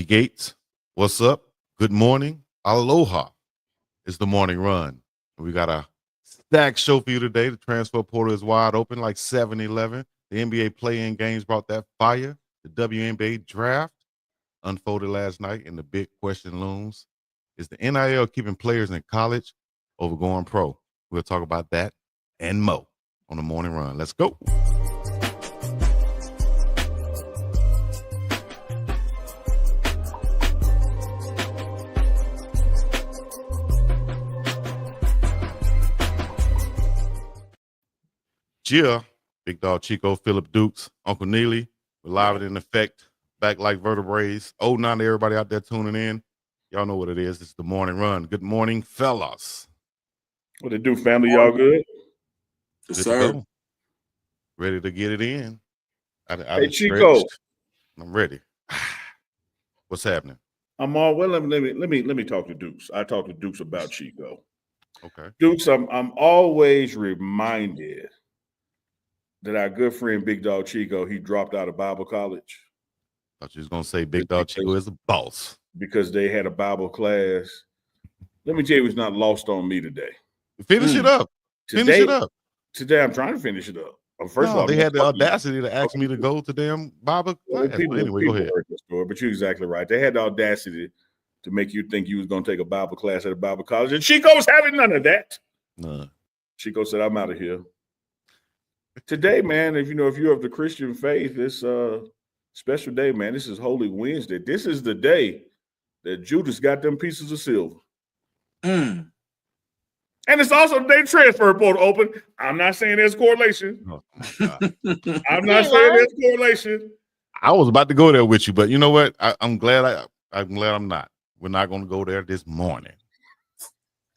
B. Gates, what's up? Good morning. Aloha. It's the morning run. We got a stacked show for you today. The transfer portal is wide open like 7-Eleven. The NBA play-in games brought that fire. The WNBA draft unfolded last night, and the big question looms. Is the NIL keeping players in college over going pro? We'll talk about that and more on the morning run. Let's go. Gia, Big Dog Chico, Philip Dukes, Uncle Neely. We're live and in effect, back like vertebrae. Oh, now to everybody out there tuning in. Y'all know what it is. It's the morning run. Good morning, fellas. What it do, family? Y'all good? Good sir. Go. Ready to get it in. Hey, Chico. I'm ready. What's happening? I'm all well. Let me talk to Dukes. I talked to Dukes about Chico. Okay. Dukes, I'm always reminded that our good friend Big Dog Chico, he dropped out of Bible college. Thought you was gonna say Big Dog Chico is a boss. Because they had a Bible class. Let me tell you, it's not lost on me today. Finish it up. Finish it up. Today, I'm trying to finish it up. First of all, they had the audacity to ask me to go to damn Bible class. People go ahead. Heard the story, but you're exactly right. They had the audacity to make you think you was going to take a Bible class at a Bible college, and Chico was having none of that. None. Chico said, "I'm out of here." Today, man, if you're of the Christian faith, it's a special day, man. This is Holy Wednesday. This is the day that Judas got them pieces of silver. And it's also the day transfer portal open. I'm not saying there's correlation. Oh, I'm not saying there's correlation. I was about to go there with you, but you know what? I'm glad I'm not. We're not going to go there this morning.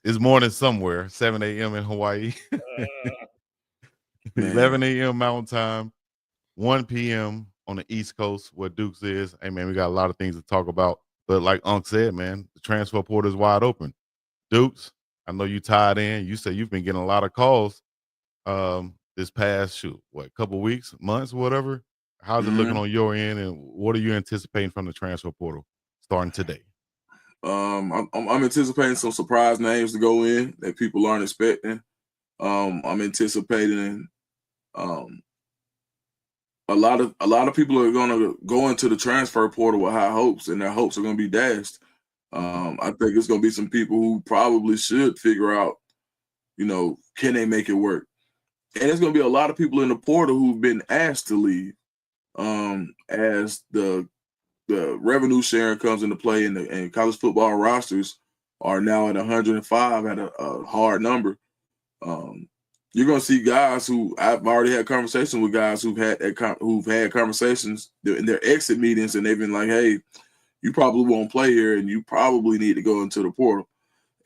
This morning somewhere, 7 a.m. in Hawaii, 11 a.m. Mountain Time, 1 p.m. on the East Coast where Dukes is. Hey, man, we got a lot of things to talk about. But like Unc said, man, the transfer portal is wide open. Dukes, I know you tied in. You said you've been getting a lot of calls this past, couple weeks, months, whatever. How's it looking on your end, and what are you anticipating from the transfer portal starting today? I'm anticipating some surprise names to go in that people aren't expecting. I'm anticipating a lot of people are going to go into the transfer portal with high hopes, and their hopes are going to be dashed. I think it's going to be some people who probably should figure out, can they make it work? And there's going to be a lot of people in the portal who've been asked to leave as the revenue sharing comes into play, and college football rosters are now at 105 at a hard number. You're going to see guys who I've already had conversations with guys who've had conversations in their exit meetings, and they've been like, hey, you probably won't play here, and you probably need to go into the portal.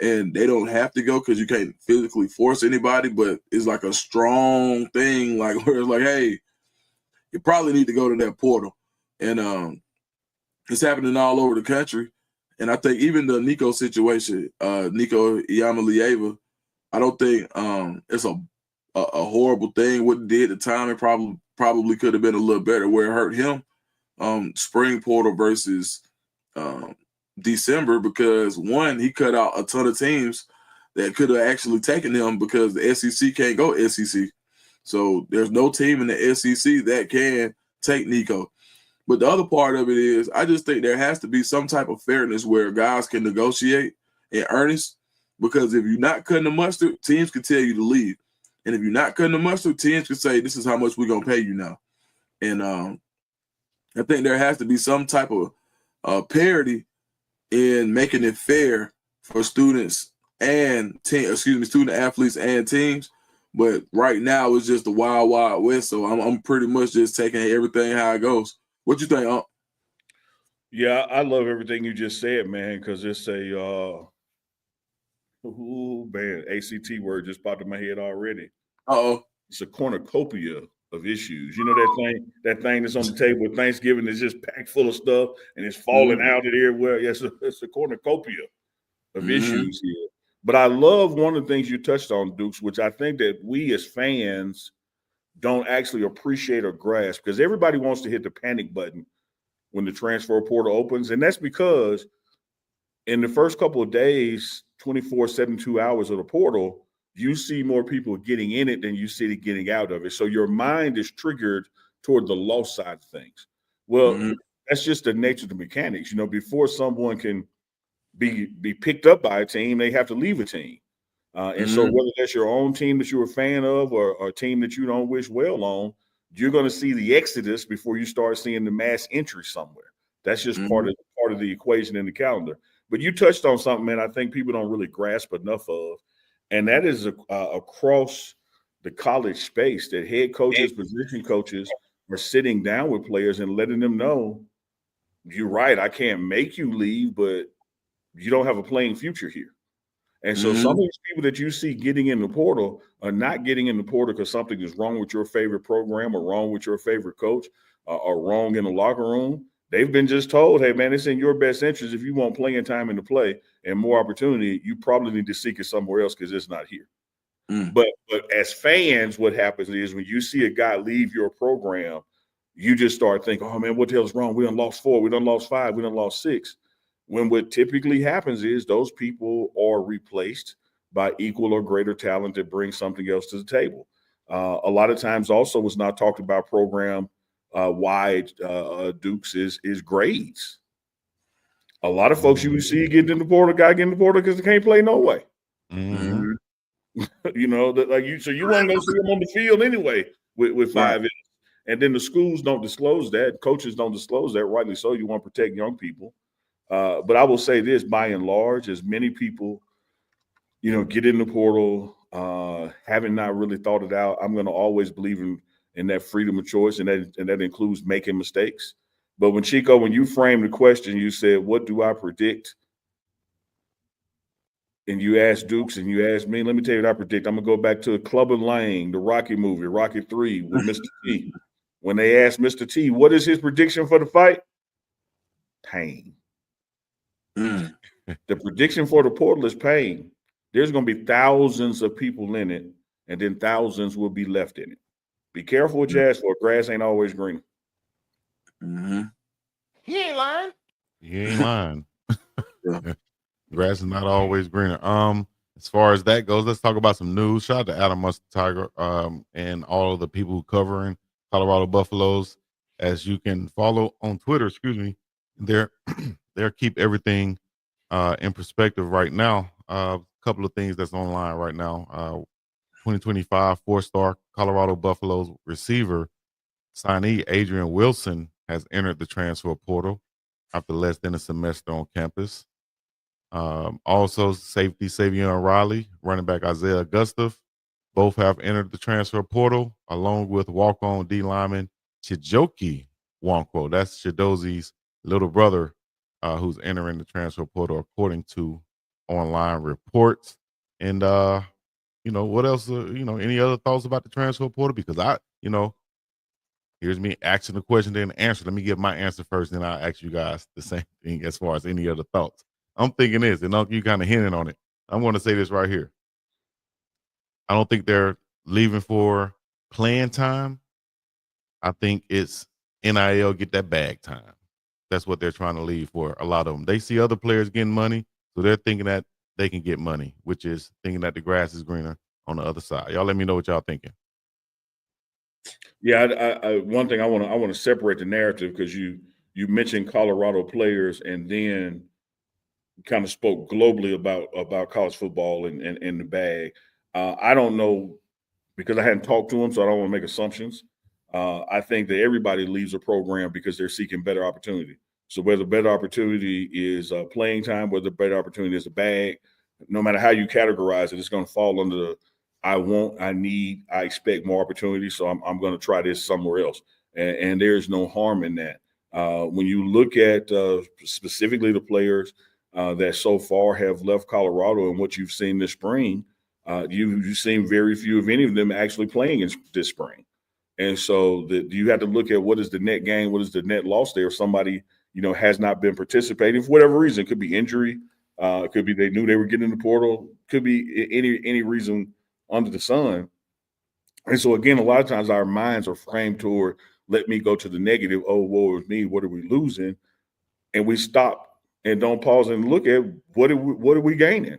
And they don't have to go because you can't physically force anybody, but it's like a strong thing, like where it's like, hey, you probably need to go to that portal. And it's happening all over the country. And I think even the Nico situation, Nico Iamaleava, I don't think it's a horrible thing. What it did at the time, it probably could have been a little better where it hurt him. Spring portal versus December, because one, he cut out a ton of teams that could have actually taken him because the SEC can't go SEC. So there's no team in the SEC that can take Nico. But the other part of it is I just think there has to be some type of fairness where guys can negotiate in earnest, because if you're not cutting the mustard, teams can tell you to leave. And if you're not cutting the mustard, teams can say, this is how much we're going to pay you now. And I think there has to be some type of parity in making it fair for student athletes and teams. But right now it's just the wild, wild west. So I'm pretty much just taking everything how it goes. What you think, Unc? Yeah, I love everything you just said, man, because it's ACT word just popped in my head already. It's a cornucopia of issues. You know that thing that's on the table at Thanksgiving is just packed full of stuff and it's falling out of everywhere. Yes, it's a cornucopia of issues here. But I love one of the things you touched on, Dukes, which I think that we as fans don't actually appreciate or grasp, because everybody wants to hit the panic button when the transfer portal opens. And that's because in the first couple of days, 24, 72 hours of the portal, you see more people getting in it than you see it getting out of it. So your mind is triggered toward the loss side of things. Well, that's just the nature of the mechanics. You know, before someone can be picked up by a team, they have to leave a team. And so whether that's your own team that you're a fan of or a team that you don't wish well on, you're going to see the exodus before you start seeing the mass entry somewhere. That's just part of the equation in the calendar. But you touched on something, man, I think people don't really grasp enough of, and that is across the college space that head coaches, position coaches are sitting down with players and letting them know, you're right, I can't make you leave, but you don't have a playing future here. And so some of these people that you see getting in the portal are not getting in the portal because something is wrong with your favorite program or wrong with your favorite coach or wrong in the locker room. They've been just told, hey, man, it's in your best interest. If you want playing time in the play and more opportunity, you probably need to seek it somewhere else because it's not here. But as fans, what happens is when you see a guy leave your program, you just start thinking, oh, man, what the hell is wrong? We done lost 4. We done lost 5. We done lost 6. When what typically happens is those people are replaced by equal or greater talent that brings something else to the table. A lot of times also what's not talked about program wide Dukes is grades. A lot of folks you see getting in the portal, because they can't play no way. You know, so you want to go see them on the field anyway with 5 innings. And then the schools don't disclose that. Coaches don't disclose that, rightly so. You want to protect young people. But I will say this, by and large, as many people, you know, get in the portal, having not really thought it out, I'm going to always believe in that freedom of choice, and that includes making mistakes. But when Chico, when you framed the question, you said, what do I predict? And you asked Dukes and you asked me, let me tell you what I predict. I'm going to go back to Club and Lang, the Rocky movie, Rocky 3 with Mr. T. When they asked Mr. T, what is his prediction for the fight? Pain. The prediction for the portal is pain. There's going to be thousands of people in it, and then thousands will be left in it. Be careful what you ask for. Grass ain't always green. He ain't lying. He ain't lying. Grass is not always greener. As far as that goes, let's talk about some news. Shout out to Adam Mustard Tiger and all of the people covering Colorado Buffaloes. As you can follow on Twitter, they're keep everything in perspective right now. A couple of things that's online right now. 2025 4-star Colorado Buffaloes receiver signee Adrian Wilson has entered the transfer portal after less than a semester on campus. Also, safety Savion Riley, running back Isaiah Gustav, both have entered the transfer portal, along with walk-on D lineman Chijoki Nwankwo. That's Chidozi's little brother, who's entering the transfer portal, according to online reports. And you know, what else? Any other thoughts about the transfer portal? Because here's me asking the question, then answer. Let me give my answer first, then I'll ask you guys the same thing as far as any other thoughts. I'm thinking this, and you kind of hinting on it. I'm going to say this right here. I don't think they're leaving for playing time. I think it's NIL, get that bag time. That's what they're trying to leave for a lot of them. They see other players getting money, so they're thinking that they can get money, which is thinking that the grass is greener on the other side. Y'all let me know what y'all thinking. Yeah, one thing I want to separate the narrative, because you mentioned Colorado players and then kind of spoke globally about college football and the bag. I don't know, because I hadn't talked to them, so I don't want to make assumptions. I think that everybody leaves a program because they're seeking better opportunity. So whether better opportunity is playing time, whether better opportunity is a bag, no matter how you categorize it, it's going to fall under the I want, I need, I expect more opportunity, so I'm going to try this somewhere else. And there's no harm in that. When you look at specifically the players that so far have left Colorado and what you've seen this spring, you've seen very few of any of them actually playing this spring. And so you have to look at what is the net gain, what is the net loss there if somebody, has not been participating for whatever reason. It could be injury. It could be they knew they were getting in the portal. Could be any reason under the sun. And so, again, a lot of times our minds are framed toward let me go to the negative. Oh, woe is me. What are we losing? And we stop and don't pause and look at what are we gaining?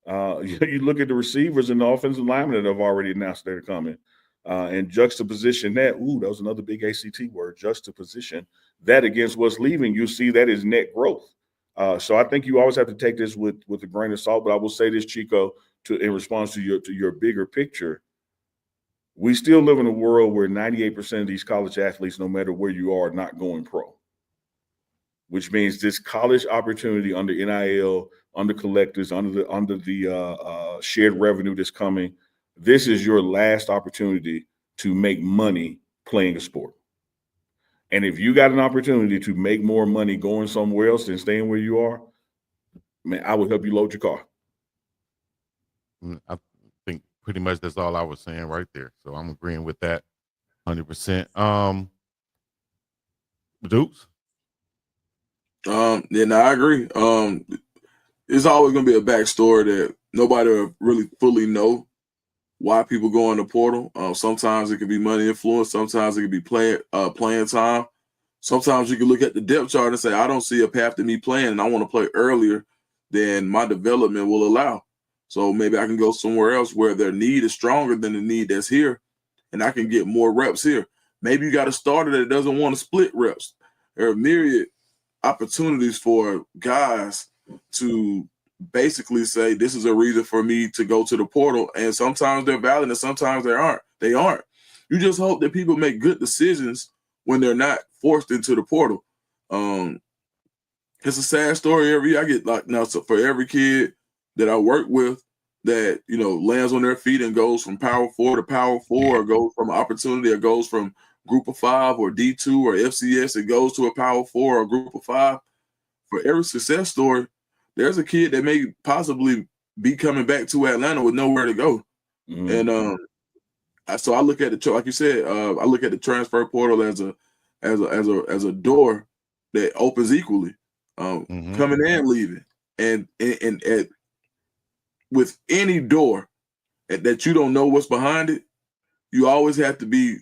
You look at the receivers and the offensive linemen that have already announced they're coming. And juxtaposition that. Ooh, that was another big ACT word, juxtaposition. That against what's leaving, you see that is net growth. So I think you always have to take this with a grain of salt. But I will say this, Chico, in response to your bigger picture. We still live in a world where 98% of these college athletes, no matter where you are not going pro, which means this college opportunity under NIL, under collectives, under the shared revenue that's coming. This is your last opportunity to make money playing a sport. And if you got an opportunity to make more money going somewhere else than staying where you are, man, I would help you load your car. I think pretty much that's all I was saying right there. So I'm agreeing with that 100%. Dukes? Yeah, no, I agree. It's always going to be a backstory that nobody will really fully know why people go in the portal. Sometimes it could be money influence. Sometimes it could be playing time. Sometimes you can look at the depth chart and say, I don't see a path to me playing, and I want to play earlier than my development will allow. So maybe I can go somewhere else where their need is stronger than the need that's here, and I can get more reps here. Maybe you got a starter that doesn't want to split reps. There are myriad opportunities for guys to basically say, this is a reason for me to go to the portal. And sometimes they're valid and sometimes they aren't. You just hope that people make good decisions when they're not forced into the portal. It's a sad story I get like now. So for every kid that I work with that, lands on their feet and goes from power 4 to power 4, or goes from opportunity, or goes from group of 5 or D2 or FCS, it goes to a power 4 or group of 5. For every success story, there's a kid that may possibly be coming back to Atlanta with nowhere to go. And so I look at the, like you said, I look at the transfer portal as a door that opens equally, coming and leaving. And with any door that you don't know what's behind it, you always have to be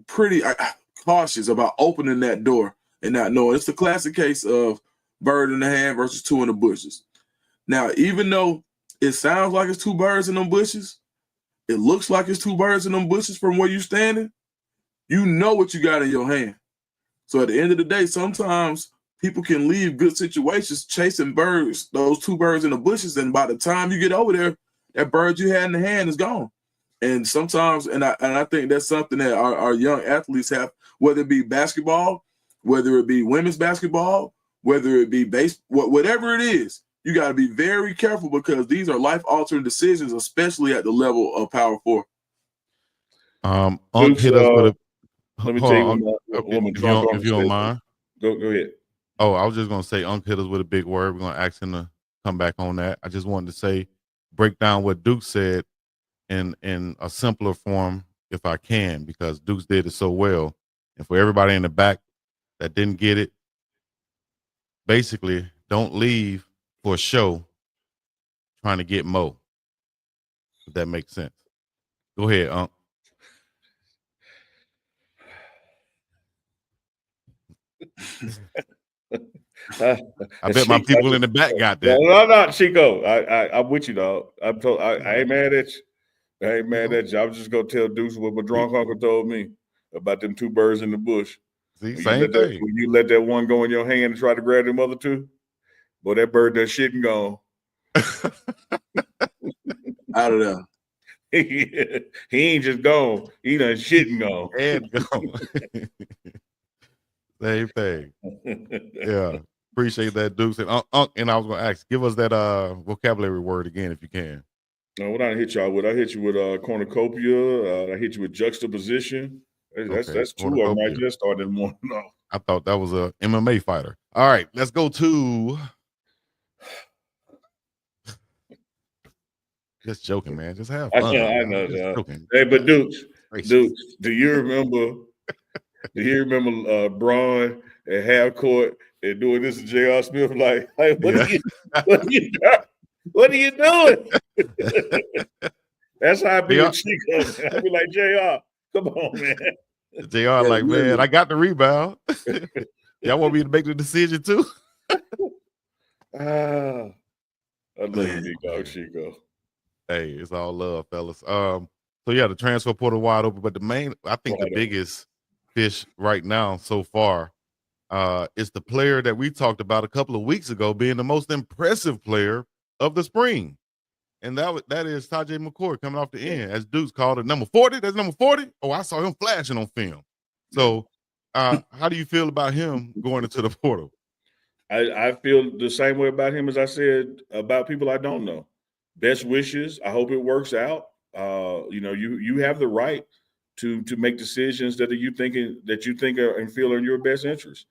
pretty cautious about opening that door and not knowing. It's the classic case of bird in the hand versus two in the bushes. Now, even though it sounds like it's two birds in them bushes, it looks like it's two birds in them bushes from where you're standing, you know what you got in your hand. So at the end of the day, sometimes people can leave good situations chasing birds, those two birds in the bushes, and by the time you get over there, that bird you had in the hand is gone. And sometimes, and I think that's something that our young athletes have, whether it be basketball, whether it be women's basketball, whether it be baseball, whatever it is, you got to be very careful because these are life-altering decisions, especially at the level of Power 4. Unc hit us with a. Let me tell you if you don't mind. Go ahead. Oh, I was just going to say Unc hit us with a big word. We're going to ask him to come back on that. I just wanted to say, break down what Duke said in a simpler form if I can, because Duke's did it so well. And for everybody in the back that didn't get it, basically don't leave for a show trying to get Mo. If that makes sense. Go ahead, Unc. I bet my people in the back got that. No, Chico. I'm with you, dog. I ain't mad at you. I ain't mad at you. I was just gonna tell Deuce what my drunk uncle told me about them two birds in the bush. See, same thing. When you let that one go in your hand and try to grab them other two, boy, that bird done shit and gone. Out of there. He ain't just gone. He done shit and gone. And gone. Same thing. Yeah. Appreciate that, Deuce. And and I was gonna ask, give us that vocabulary word again if you can. What I hit y'all with? I hit you with cornucopia. I hit you with juxtaposition. That's two of them right there starting in the morning. No. I thought that was a MMA fighter. All right, let's go to. Just joking, man. Just have fun. I know. Hey, but Dukes, do you remember? Do you remember Braun at half court and doing this to J.R. Smith? Like what are you doing? That's how I be with Chico. I be like, JR, come on, man. JR like, man, I got the rebound. Y'all want me to make the decision too? I love you, Big Dog Chico. Hey, it's all love, fellas. So yeah, the transfer portal wide open, but I think the biggest fish right now so far is the player that we talked about a couple of weeks ago being the most impressive player of the spring. And that is Taj McCoy coming off the end, as Dukes called it, number 40. That's number 40. Oh, I saw him flashing on film. So how do you feel about him going into the portal? I feel the same way about him as I said about people I don't know. Best wishes. I hope it works out. You have the right to make decisions that you think are and feel are in your best interest.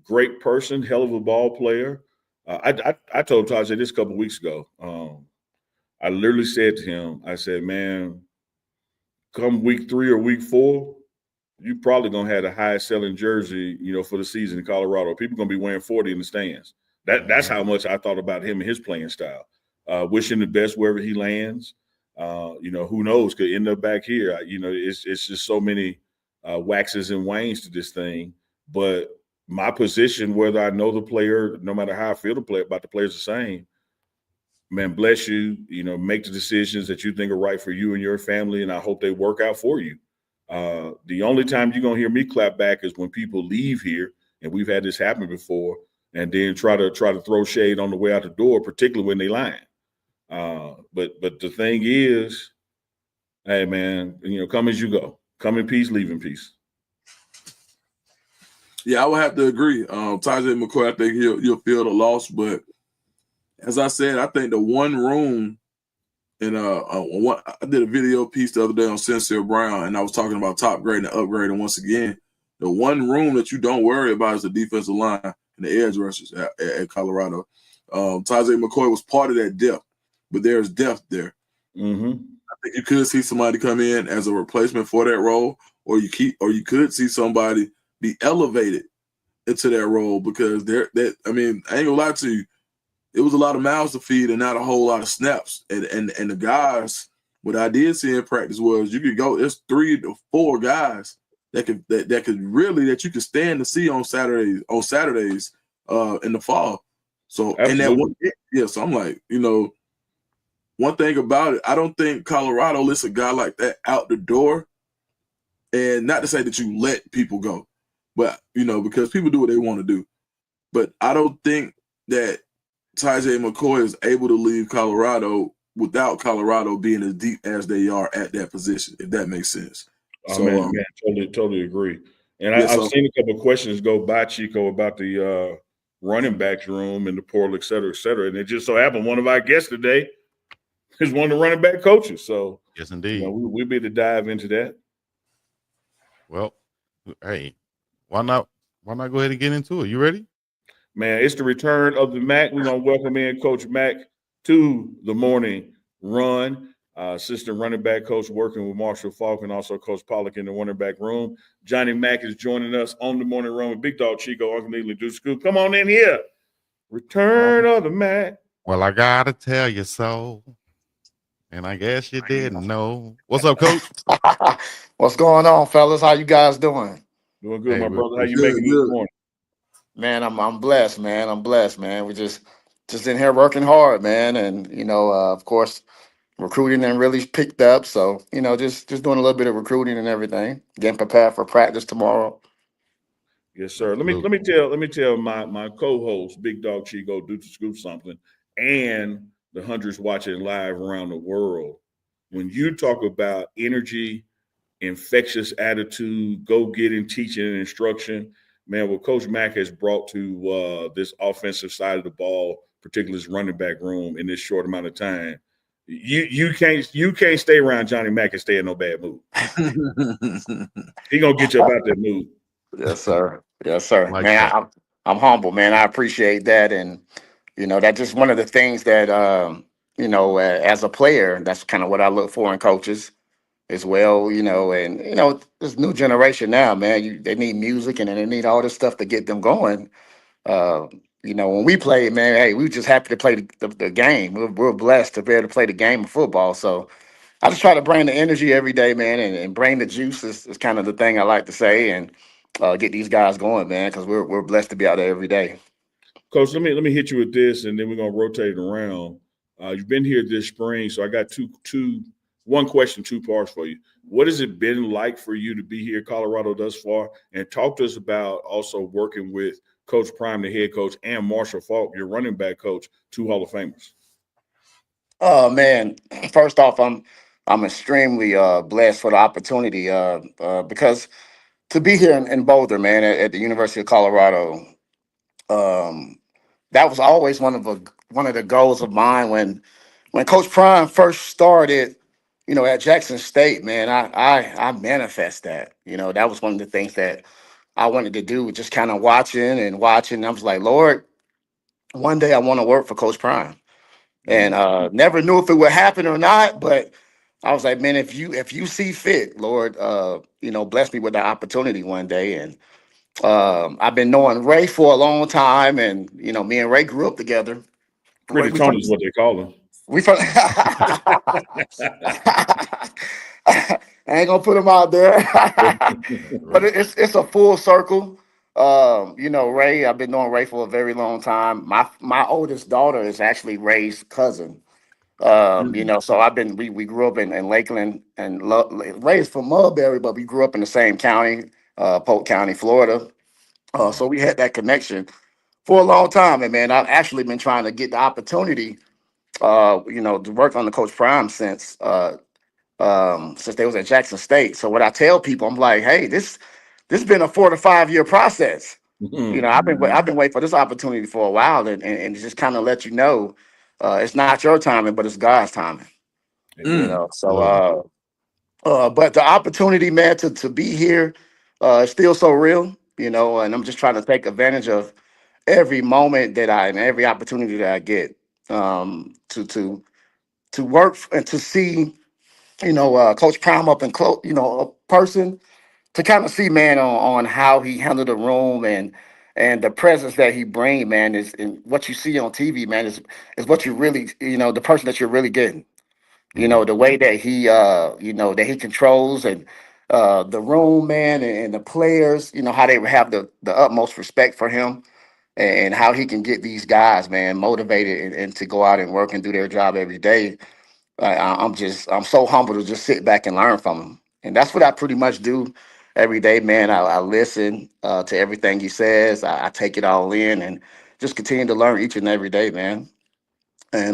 Great person, hell of a ball player. I told Tajay this a couple of weeks ago. I literally said to him, I said, man, come week 3 or week 4, you probably gonna have the highest selling jersey, for the season in Colorado. People gonna be wearing 40 in the stands. That's how much I thought about him and his playing style. Wish him the best wherever he lands. Who knows? Could end up back here. It's just so many waxes and wanes to this thing. But my position, whether I know the player, no matter how I feel about the player's the same. Man, bless you. Make the decisions that you think are right for you and your family, and I hope they work out for you. The only time you're gonna hear me clap back is when people leave here, and we've had this happen before, and then try to throw shade on the way out the door, particularly when they lying. But the thing is, hey man, come as you go. Come in peace, leave in peace. Yeah, I would have to agree. Tajay McCoy, I think he'll feel the loss, but as I said, I think the one room and I did a video piece the other day on Sincere Brown, and I was talking about top grade and upgrading. Once again, the one room that you don't worry about is the defensive line and the edge rushers at Colorado. Taj McCoy was part of that depth, but there's depth there. Mm-hmm. I think you could see somebody come in as a replacement for that role, or you could see somebody be elevated into that role because I ain't gonna lie to you. It was a lot of mouths to feed and not a whole lot of snaps. And the guys, what I did see in practice was you could go. It's 3 to 4 guys that you could stand to see on Saturdays in the fall. So so I'm like, one thing about it, I don't think Colorado lets a guy like that out the door. And not to say that you let people go, but because people do what they want to do. But I don't think that Tajay McCoy is able to leave Colorado without Colorado being as deep as they are at that position, if that makes sense. Man, totally agree. And I've seen a couple of questions go by, Chico, about the running backs room and the portal, et cetera, et cetera. And it just so happened one of our guests today is one of the running back coaches. So yes, indeed, we'll be able to dive into that. Well, hey, why not go ahead and get into it? You ready? Man, it's the return of the Mac. We're going to welcome in Coach Mack to the morning run. Assistant running back coach working with Marshall Falk and also Coach Pollock in the running back room. Johnny Mack is joining us on the morning run with Big Dog Chico, Uncle Neely, do Scoop. Come on in here. Return of the Mac. Well, I got to tell you so. And I guess you didn't know. What's up, Coach? What's going on, fellas? How you guys doing? Doing good, my brother. How you making it this morning? Man, I'm blessed, man. I'm blessed, man. We're just in here working hard, man. And, of course, recruiting and really picked up. So, just doing a little bit of recruiting and everything. Getting prepared for practice tomorrow. Yes, sir. Let me tell my co-host, Big Dog Chico, do to Scoop something, and the hundreds watching live around the world. When you talk about energy, infectious attitude, go-getting, teaching, and instruction, man, what Coach Mack has brought to this offensive side of the ball, particularly this running back room in this short amount of time, you can't stay around Johnny Mack and stay in no bad mood. He gonna get you about that mood. Yes, sir. Yes, sir. Like man, I'm humble, man. I appreciate that, and that's just one of the things that as a player, that's kind of what I look for in coaches as well, and this new generation now, man, they need music and they need all this stuff to get them going. When we played, man, hey, we were just happy to play the game. We're blessed to be able to play the game of football. So, I just try to bring the energy every day, man, and bring the juice is kind of the thing I like to say, and get these guys going, man, because we're blessed to be out there every day. Coach, let me hit you with this, and then we're gonna rotate it around. You've been here this spring, so I got one question, two parts for you. What has it been like for you to be here, Colorado, thus far? And talk to us about also working with Coach Prime, the head coach, and Marshall Faulk, your running back coach, two Hall of Famers. Oh man, first off, I'm extremely blessed for the opportunity because to be here in Boulder, man, at the University of Colorado. That was always one of the goals of mine when Coach Prime first started, at Jackson State, man. I manifest that. That was one of the things that I wanted to do, just kind of watching and watching. I was like, Lord, one day I want to work for Coach Prime, and never knew if it would happen or not, but I was like, man, if you see fit, Lord, bless me with the opportunity one day. And I've been knowing Ray for a long time, and me and Ray grew up together. Pretty We from Tony is what they call him. we from. I ain't gonna put him out there, but it's a full circle. Ray. I've been knowing Ray for a very long time. My oldest daughter is actually Ray's cousin. So we grew up in Lakeland, and Ray is from Mulberry, but we grew up in the same county, Polk County, Florida. So we had that connection for a long time, and man, I've actually been trying to get the opportunity, to work on the Coach Prime since they was at Jackson State. So what I tell people, I'm like, hey, this been a 4 to 5 year process. I've been waiting for this opportunity for a while, and just kind of let you know, it's not your timing, but it's God's timing. But the opportunity, man, to be here, is still so real, and I'm just trying to take advantage of every moment and every opportunity that I get, to work and to see, Coach Prime up and close, a person, to kind of see, man, on how he handled the room, and the presence that he bring, man, is, and what you see on TV, man, is what you really, the person that you're really getting. The way that he controls, and the room, man, and the players, how they have the utmost respect for him, and how he can get these guys, man, motivated, and to go out and work and do their job every day. I'm so humble to just sit back and learn from him, and that's what I pretty much do every day, man. I listen to everything he says. I take it all in, and just continue to learn each and every day, man. And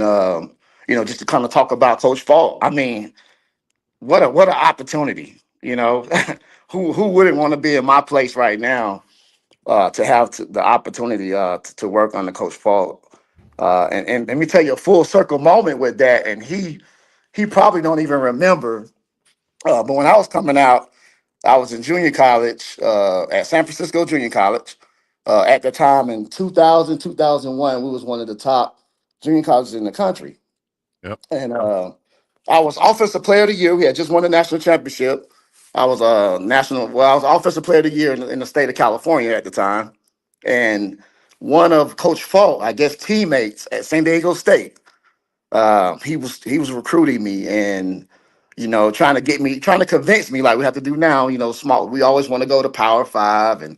just to kind of talk about Coach Faulk. I mean, what an opportunity, who wouldn't want to be in my place right now, to have the opportunity, to work under Coach Faulk. And let me tell you a full circle moment with that. And he probably don't even remember. But when I was coming out, I was in junior college, at San Francisco Junior College. At the time in 2000, 2001, we was one of the top junior colleges in the country. Yep. And I was offensive player of the year. We had just won the national championship. I was I was offensive player of the year in the state of California at the time. And one of Coach Faulk, I guess, teammates at San Diego State, he was recruiting me, and trying to convince me, like we have to do now. Small. We always want to go to Power 5 and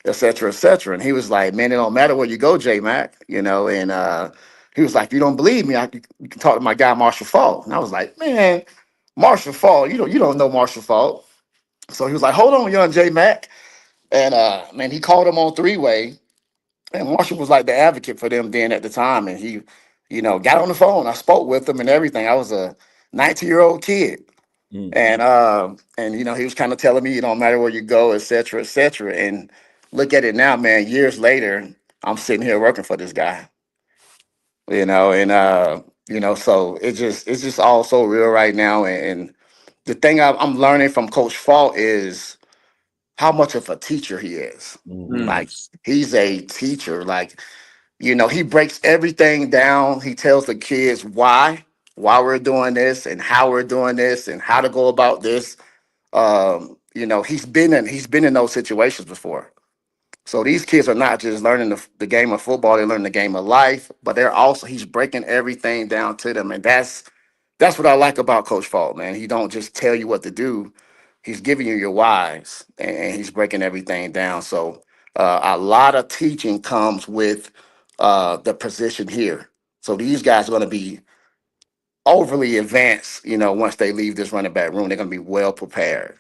et cetera, et cetera. And he was like, man, it don't matter where you go, J Mac. And he was like, if you don't believe me, you can talk to my guy Marshall Faulk. And I was like, man, Marshall Faulk, you don't know Marshall Faulk. So he was like, hold on, young J Mac. And man, he called him on three-way. And Marshall was like the advocate for them then at the time. And he, got on the phone. I spoke with him and everything. I was a 19-year-old kid. And he was kind of telling me, it don't matter where you go, et cetera, et cetera. And look at it now, man. Years later, I'm sitting here working for this guy. So it's just all so real right now. And the thing I'm learning from Coach Faulk is how much of a teacher he is. Like, he's a teacher. Like, he breaks everything down. He tells the kids why we're doing this, and how we're doing this, and how to go about this. He's been in those situations before. So these kids are not just learning the game of football; they're learning the game of life. But he's breaking everything down to them, and that's what I like about Coach Fall, man. He don't just tell you what to do. He's giving you your whys, and he's breaking everything down. So a lot of teaching comes with the position here. So these guys are going to be overly advanced, once they leave this running back room. They're going to be well prepared.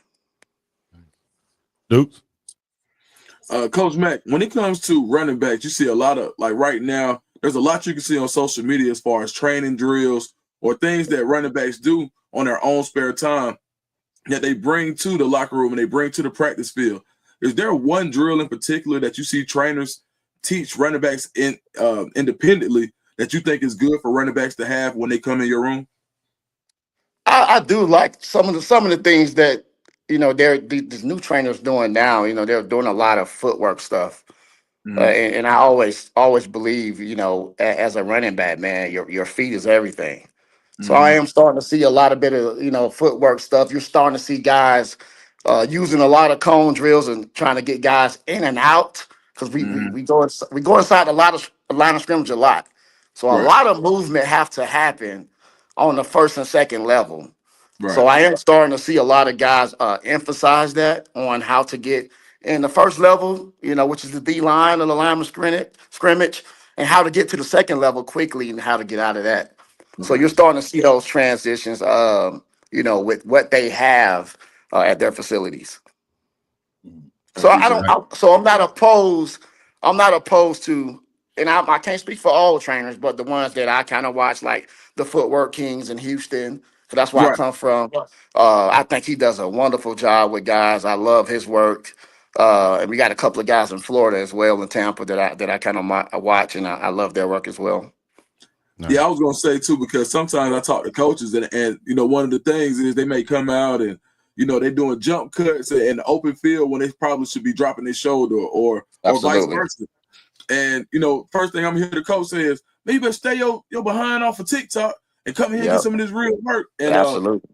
Dukes? Coach Mack, when it comes to running backs, you see a lot of, like right now, there's a lot you can see on social media as far as training drills or things that running backs do on their own spare time that they bring to the locker room and they bring to the practice field. Is there one drill in particular that you see trainers teach running backs independently that you think is good for running backs to have when they come in your room? I do like some of the things that these new trainers doing now. They're doing a lot of footwork stuff. And I always believe, as a running back, man, your feet is everything. So I am starting to see a lot of bit of, footwork stuff. You're starting to see guys using a lot of cone drills and trying to get guys in and out because we go inside a line of scrimmage a lot. So a lot of movement have to happen on the first and second level. Right. So I am starting to see a lot of guys emphasize that on how to get in the first level, which is the D line or the line of scrimmage, and how to get to the second level quickly and how to get out of that. So you're starting to see those transitions, with what they have at their facilities. So I'm not opposed. I'm not opposed to, and I can't speak for all trainers, but the ones that I kind of watch, like the Footwork Kings in Houston. So that's where I come from. I think he does a wonderful job with guys. I love his work. And we got a couple of guys in Florida as well, in Tampa, that I kind of watch, and I love their work as well. Nice. Yeah, I was gonna say too, because sometimes I talk to coaches and one of the things is they may come out and they're doing jump cuts in the open field when they probably should be dropping their shoulder or vice versa. And first thing I'm hearing the coach say is, "Man, you better stay your behind off of TikTok and come here and get some of this real work." And absolutely.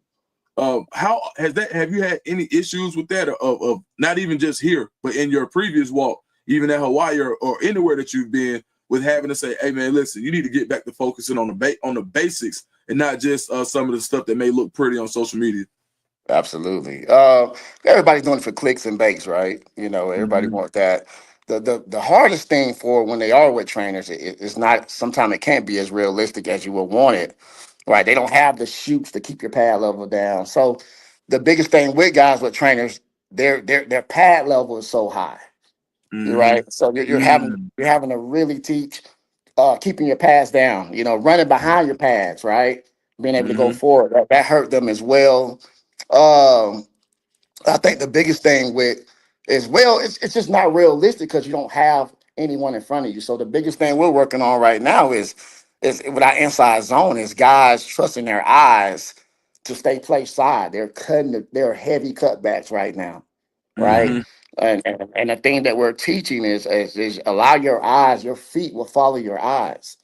How have you had any issues with that of not even just here, but in your previous walk, even at Hawaii or anywhere that you've been, with having to say, "Hey man, listen, you need to get back to focusing on the basics and not just some of the stuff that may look pretty on social media"? Absolutely. Everybody's doing it for clicks and bakes, right? Everybody wants that. The hardest thing for when they are with trainers is not, sometimes it can't be as realistic as you would want it. Right. They don't have the shoots to keep your pad level down. So the biggest thing with guys with trainers, their pad level is so high. Right. So you're having to really teach keeping your pads down, running behind your pads, right? Being able to go forward. That hurt them as well. I think the biggest thing it's just not realistic because you don't have anyone in front of you. So the biggest thing we're working on right now is with our inside zone is guys trusting their eyes to stay play side. They're heavy cutbacks right now, right? And the thing that we're teaching is allow your feet will follow your eyes.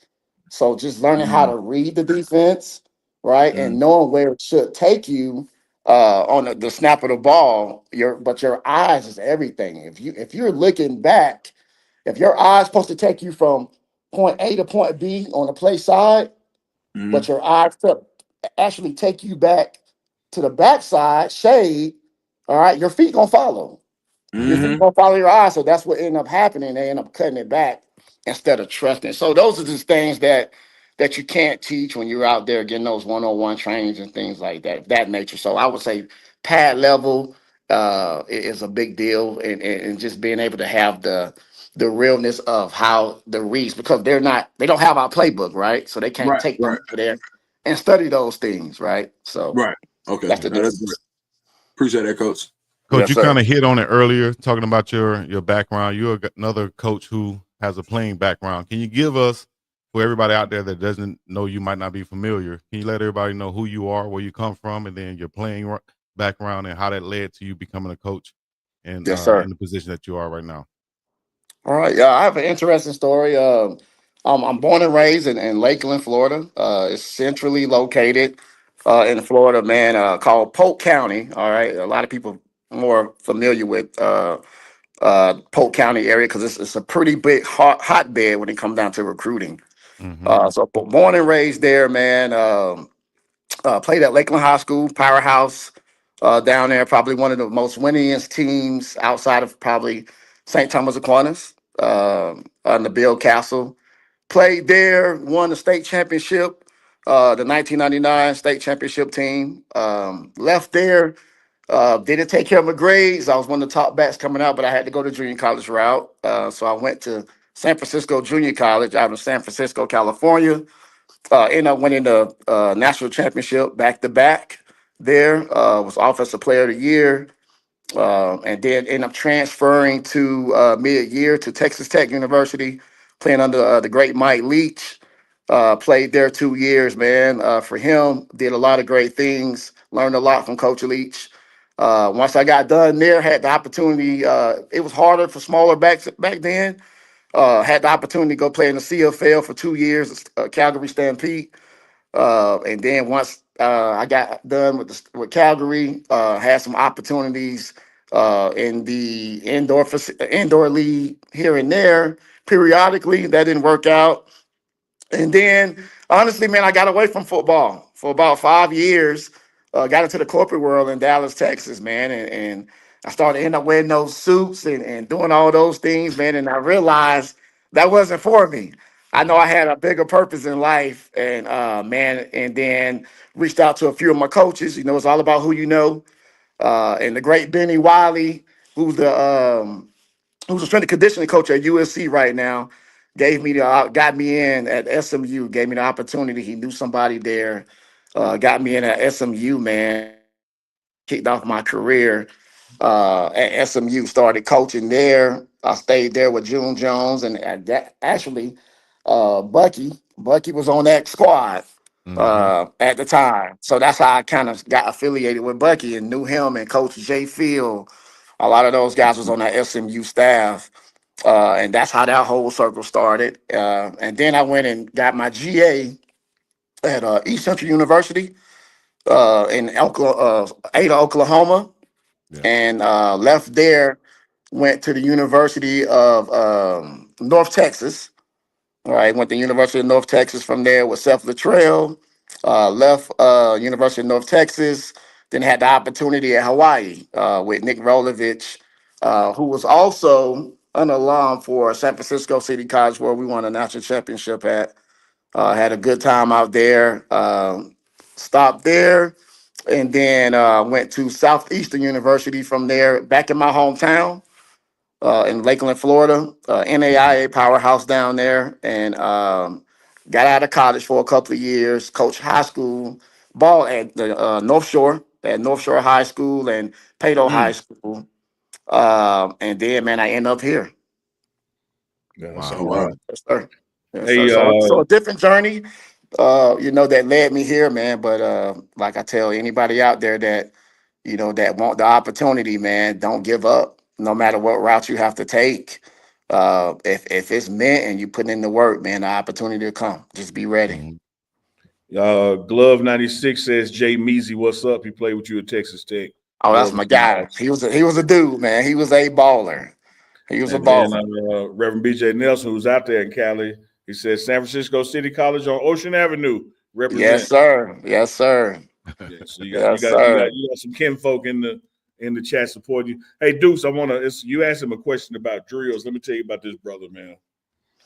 So just learning how to read the defense, right, and knowing where it should take you on the snap of the ball. But your eyes is everything. If you're looking back, if your eyes supposed to take you from point A to point B on the play side, but your eyes actually take you back to the backside shade, all right, your feet gonna follow. Your feet gonna follow your eyes. So that's what ended up happening. They end up cutting it back instead of trusting. So those are just things that you can't teach when you're out there getting those one-on-one trainings and things like that nature. So I would say pad level is a big deal, and just being able to have the realness of how the reads, because they don't have our playbook, right? So they can't take them over there and study those things, right? So Okay, that's the difference. great. Appreciate that, Coach. Coach, you kind of hit on it earlier, talking about your background. You're another coach who has a playing background. Can you give us, for everybody out there that doesn't know, you might not be familiar, can you let everybody know who you are, where you come from, and then your playing background and how that led to you becoming a coach and in the position that you are right now? All right. Yeah, I have an interesting story. I'm born and raised in Lakeland, Florida. It's centrally located in Florida, man, called Polk County. All right. A lot of people more familiar with Polk County area because it's a pretty big hotbed when it comes down to recruiting. So born and raised there, man. Played at Lakeland High School, powerhouse down there, probably one of the most winningest teams outside of probably St. Thomas Aquinas, on the Bill Castle. Played there, won the state championship, the 1999 state championship team. Left there, didn't take care of my grades. I was one of the top backs coming out, but I had to go the junior college route. So I went to San Francisco Junior College out of San Francisco, California. Ended up winning the national championship back to back there. Was offensive player of the year. And then ended up transferring to mid-year to Texas Tech University, playing under the great Mike Leach. Played there 2 years, man. For him, did a lot of great things. Learned a lot from Coach Leach. Once I got done there, had the opportunity. It was harder for smaller backs back then. Had the opportunity to go play in the CFL for 2 years, Calgary Stampede. And then once I got done with Calgary, had some opportunities in the indoor league here and there periodically. That didn't work out. And then, honestly, man, I got away from football for about 5 years. Got into the corporate world in Dallas, Texas, man, and I started ending up wearing those suits and doing all those things, man. And I realized that wasn't for me. I know I had a bigger purpose in life, and man, and then reached out to a few of my coaches. You know, it's all about who you know. And the great Benny Wiley, who's the strength and conditioning coach at USC right now, got me in at SMU, gave me the opportunity. He knew somebody there, got me in at SMU, man. Kicked off my career at SMU, started coaching there. I stayed there with June Jones and actually Bucky. Bucky was on that squad at the time. So that's how I kind of got affiliated with Bucky and knew him and Coach Jay Field. A lot of those guys was on that SMU staff. And that's how that whole circle started. And then I went and got my GA at East Central University in Ada, Oklahoma, Yeah. and left there, went to the University of North Texas. All right, went to University of North Texas from there with Seth Luttrell. Left University of North Texas, then had the opportunity at Hawaii with Nick Rolovich, who was also an alum for San Francisco City College, where we won a national championship at. Had a good time out there. Stopped there, and then went to Southeastern University from there, back in my hometown in Lakeland, Florida, NAIA powerhouse down there, and got out of college for a couple of years, coached high school ball at the North Shore, at North Shore High School and Pato High School. And then, man, I end up here. Yeah, Wow. so, wow. Yes, sir. Yes, Hey, sir. So a different journey, that led me here, man. But like I tell anybody out there that, that want the opportunity, man, don't give up. No matter what route you have to take. If it's meant and you put in the work, man, the opportunity will come. Just be ready. Glove 96 says Jay Measy, what's up? He played with you at Texas Tech. Oh, that's my guy. He was a dude, man. He was a baller. He was a baller. Then, Reverend BJ Nelson, who's out there in Cali, he says San Francisco City College on Ocean Avenue. Represent. Yes, sir. Yes, sir. Yeah, so you got some kinfolk in the chat supporting you. Hey, Deuce, you asked him a question about drills. Let me tell you about this brother, man.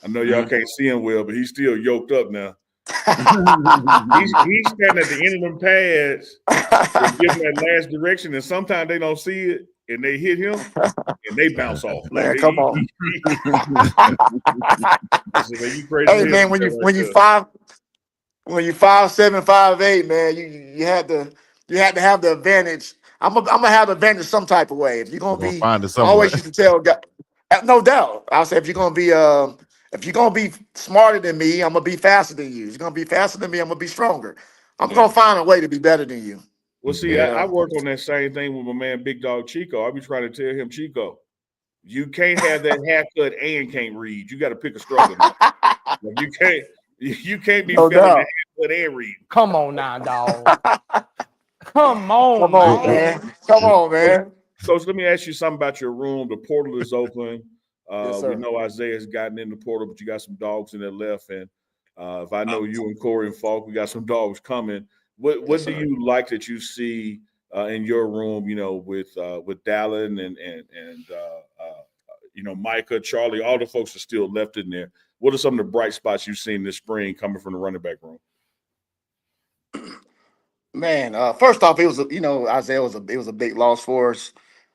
I know y'all can't see him well, but he's still yoked up now. he's standing at the end of them pads and giving that last direction, and sometimes they don't see it and they hit him and they bounce off. Man, come on. You crazy. Hey, man, when you 5'7", 5'8", man, you had to have the advantage. I'm gonna have the advantage some type of way. If you're gonna be, find it I always used to tell guys, no doubt. I'll say if you're gonna be smarter than me, I'm gonna be faster than you. If you're gonna be faster than me, I'm gonna be stronger. I'm gonna find a way to be better than you. Well, see, I work on that same thing with my man Big Dog Chico. I be trying to tell him, Chico, you can't have that haircut and can't read. You got to pick a struggle. You can't be feeling the haircut and read. Come on now, dog. Come on, man. Come on, man. Coach, let me ask you something about your room. The portal is open. Yes, we know Isaiah has gotten in the portal, but you got some dogs in there left. And if I know you and Corey and Falk, we got some dogs coming. What do you like that you see in your room? With Dallin and Micah, Charlie, all the folks are still left in there. What are some of the bright spots you've seen this spring coming from the running back room? Man, first off, it was Isaiah was a big loss for us.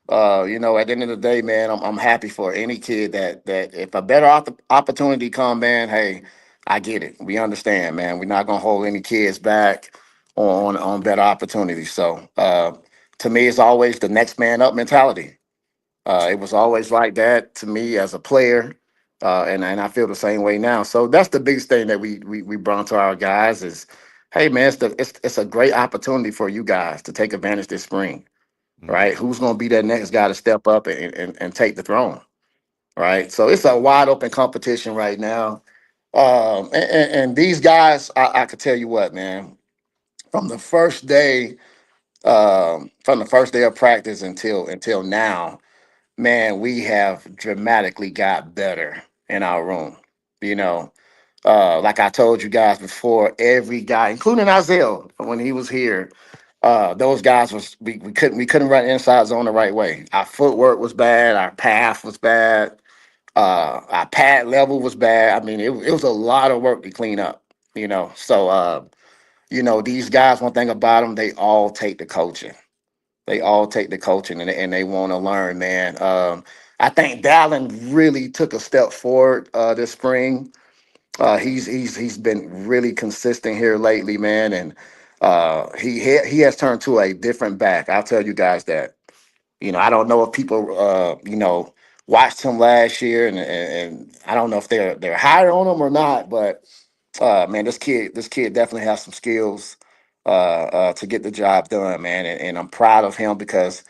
At the end of the day, man, I'm happy for any kid that if a better opportunity come, man, hey, I get it. We understand, man. We're not gonna hold any kids back on better opportunities. So to me, it's always the next man up mentality. It was always like that to me as a player, and I feel the same way now. So that's the biggest thing that we brought to our guys is, hey man, it's a great opportunity for you guys to take advantage this spring, right? Who's going to be that next guy to step up and take the throne, right? So it's a wide open competition right now, and these guys, I could tell you what, man, from the first day, of practice until now, man, we have dramatically got better in our room. You know, like I told you guys before, every guy, including Isaiah, when he was here, those guys we couldn't run inside zone the right way. Our footwork was bad, our path was bad, our pad level was bad. I mean, it was a lot of work to clean up. These guys. One thing about them, they all take the coaching. They all take the coaching and they want to learn, man. I think Dallin really took a step forward this spring. He's been really consistent here lately, man, and he has turned to a different back. I'll tell you guys that. I don't know if people watched him last year, and I don't know if they're higher on him or not, but man, this kid definitely has some skills to get the job done, man, and I'm proud of him because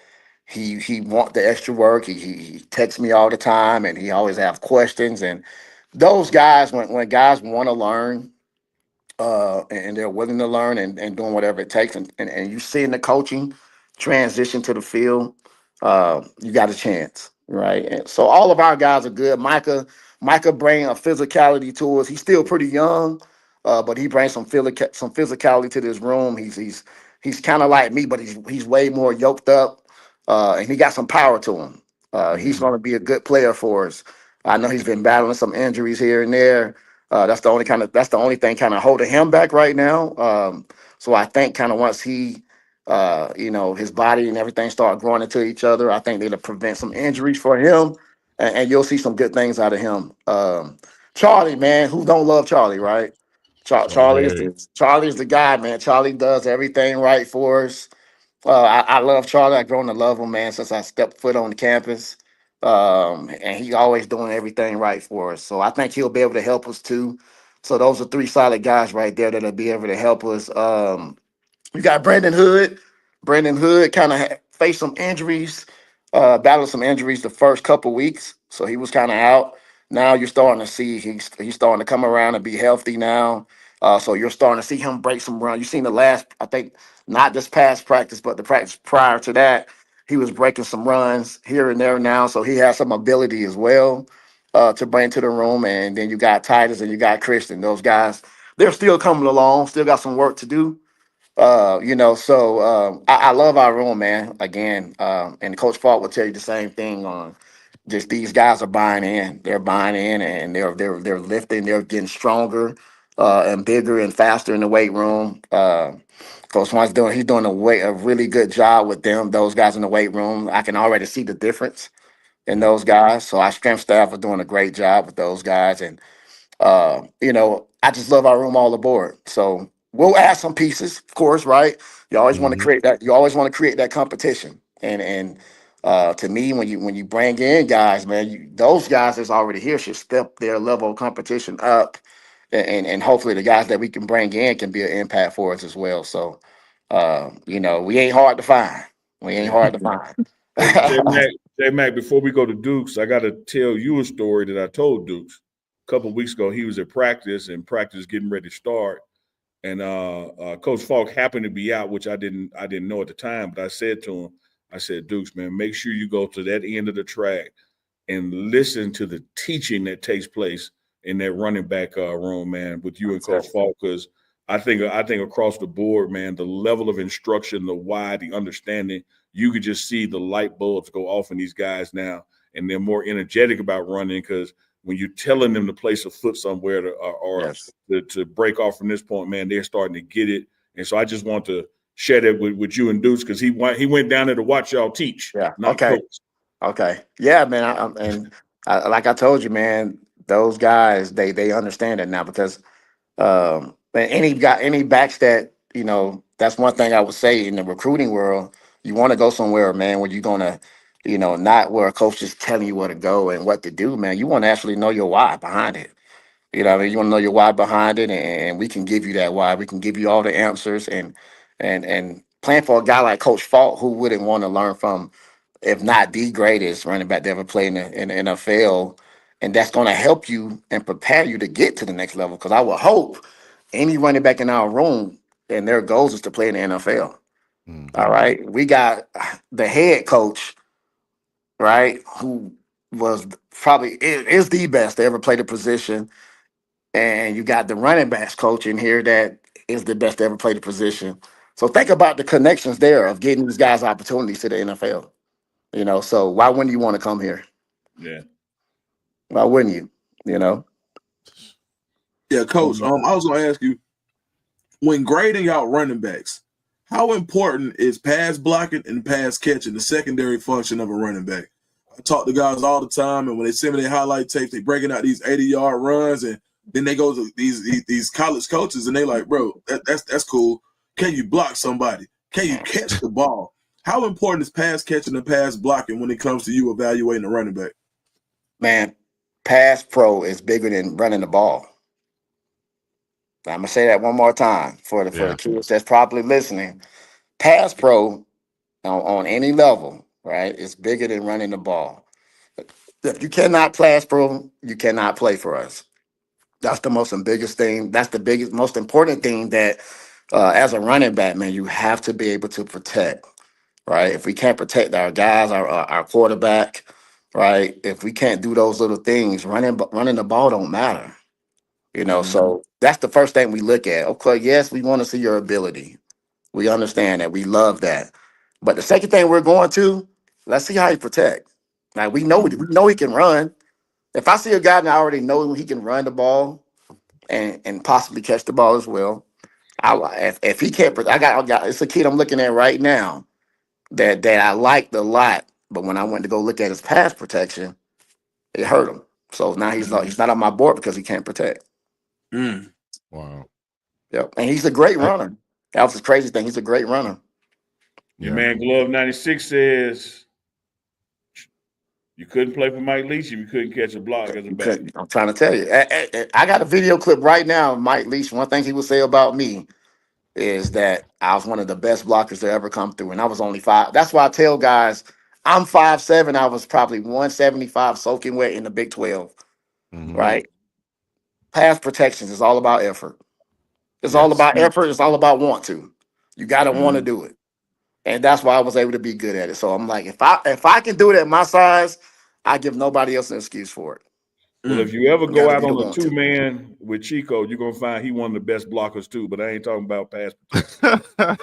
he want the extra work. He texts me all the time, and he always have questions. And those guys, when guys want to learn, and they're willing to learn and doing whatever it takes, and you see in the coaching transition to the field, you got a chance, right? And so all of our guys are good. Micah bring a physicality to us. He's still pretty young, but he brings some physicality to this room. He's kind of like me, but he's way more yoked up, and he got some power to him. He's going to be a good player for us. I know he's been battling some injuries here and there. That's the only thing kind of holding him back right now. So I think kind of once he, his body and everything start growing into each other, I think that'll prevent some injuries for him, and you'll see some good things out of him. Charlie, man, who don't love Charlie, right? Charlie is the guy, man. Charlie does everything right for us. I love Charlie. I've grown to love him, man, since I stepped foot on the campus. And he always doing everything right for us. So I think he'll be able to help us too. So those are three solid guys right there that'll be able to help us. You got Brandon Hood. Brandon Hood kind of faced some injuries, battled some injuries the first couple weeks, so he was kind of out. Now you're starting to see he's starting to come around and be healthy now. So you're starting to see him break some runs. You've seen the last, I think, not this past practice, but the practice prior to that, he was breaking some runs here and there now. So he has some ability as well to bring to the room. And then you got Titus and you got Christian. Those guys, they're still coming along. Still got some work to do. I love our room, man. Again, and Coach Falk will tell you the same thing on just these guys are buying in. They're buying in and they're lifting, they're getting stronger and bigger and faster in the weight room. Coach Swan's he's doing a really good job with those guys in the weight room. I can already see the difference in those guys. So our strength staff are doing a great job with those guys. And I just love our room all aboard. So we'll add some pieces, of course, right? You always want to create that. You always want to create that competition. And to me, when you bring in guys, man, those guys that's already here should step their level of competition up, and hopefully the guys that we can bring in can be an impact for us as well. So, we ain't hard to find. We ain't hard to find. Hey, J Mac, before we go to Dukes, I got to tell you a story that I told Dukes a couple of weeks ago. He was at practice getting ready to start, and Coach Falk happened to be out, which I didn't know at the time. But I said to him, I said, Dukes, man, make sure you go to that end of the track and listen to the teaching that takes place in that running back room, man, with you and Coach Falk, because I think across the board, man, the level of instruction, the why, the understanding, you could just see the light bulbs go off in these guys now, and they're more energetic about running because when you're telling them to place a foot somewhere to break off from this point, man, they're starting to get it. And so I just want to share that with you and Deuce because he went down there to watch y'all teach, not coach. Okay. Yeah, man. Like I told you, man, those guys, they understand it now because any backs that, that's one thing I would say in the recruiting world, you want to go somewhere, man, where you're going to, not where a coach is telling you where to go and what to do, man. You want to actually know your why behind it. You know what I mean? You want to know your why behind it, and we can give you that why. We can give you all the answers and playing for a guy like Coach Falk, who wouldn't want to learn from, if not the greatest running back to ever play in the NFL, and that's going to help you and prepare you to get to the next level. Because I would hope any running back in our room and their goals is to play in the NFL. All right, we got the head coach, right, who was probably is the best to ever play the position, and you got the running backs coach in here that is the best to ever play the position. So think about the connections there of getting these guys opportunities to the NFL. So why wouldn't you want to come here? Yeah. Why wouldn't you? Yeah, Coach. I was going to ask you, when grading out running backs, how important is pass blocking and pass catching, the secondary function of a running back? I talk to guys all the time, and when they send me their highlight tapes, they breaking out these 80-yard runs, and then they go to these college coaches, and they like, bro, that's cool. Can you block somebody? Can you catch the ball? How important is pass catching and pass blocking when it comes to you evaluating a running back? Man, pass pro is bigger than running the ball. I'm gonna say that one more time for the kids that's probably listening. Pass pro on any level, right, is bigger than running the ball. If you cannot pass pro, you cannot play for us. That's the most biggest thing. That's the biggest, most important thing that as a running back, man, you have to be able to protect. Right? If we can't protect our guys, our quarterback, right? If we can't do those little things, running the ball don't matter. So that's the first thing we look at. Okay, yes, we want to see your ability. We understand that. We love that. But the second thing we're going to, let's see how he protect. Like we know he can run. If I see a guy and I already know he can run the ball and possibly catch the ball as well, if he can't, I got it's a kid I'm looking at right now that I liked a lot, but when I went to go look at his pass protection, it hurt him. So now he's not on my board because he can't protect. Wow. Yep, and he's a great runner. That was the crazy thing. He's a great runner. Your man Glove 96 says you couldn't play for Mike Leach if you couldn't catch a block as a back. I'm trying to tell you. I got a video clip right now of Mike Leach. One thing he would say about me is that I was one of the best blockers to ever come through, and I was only 5. That's why I tell guys I'm 5'7". I was probably 175 soaking wet in the Big 12. Right? Pass protections is all about effort. It's all about effort. It's all about want to. You got to want to do it, and that's why I was able to be good at it. So I'm like, if I can do it at my size, I give nobody else an excuse for it. Well, if you ever go out on a 2-man with Chico, you're gonna find he one of the best blockers too. But I ain't talking about pass protection.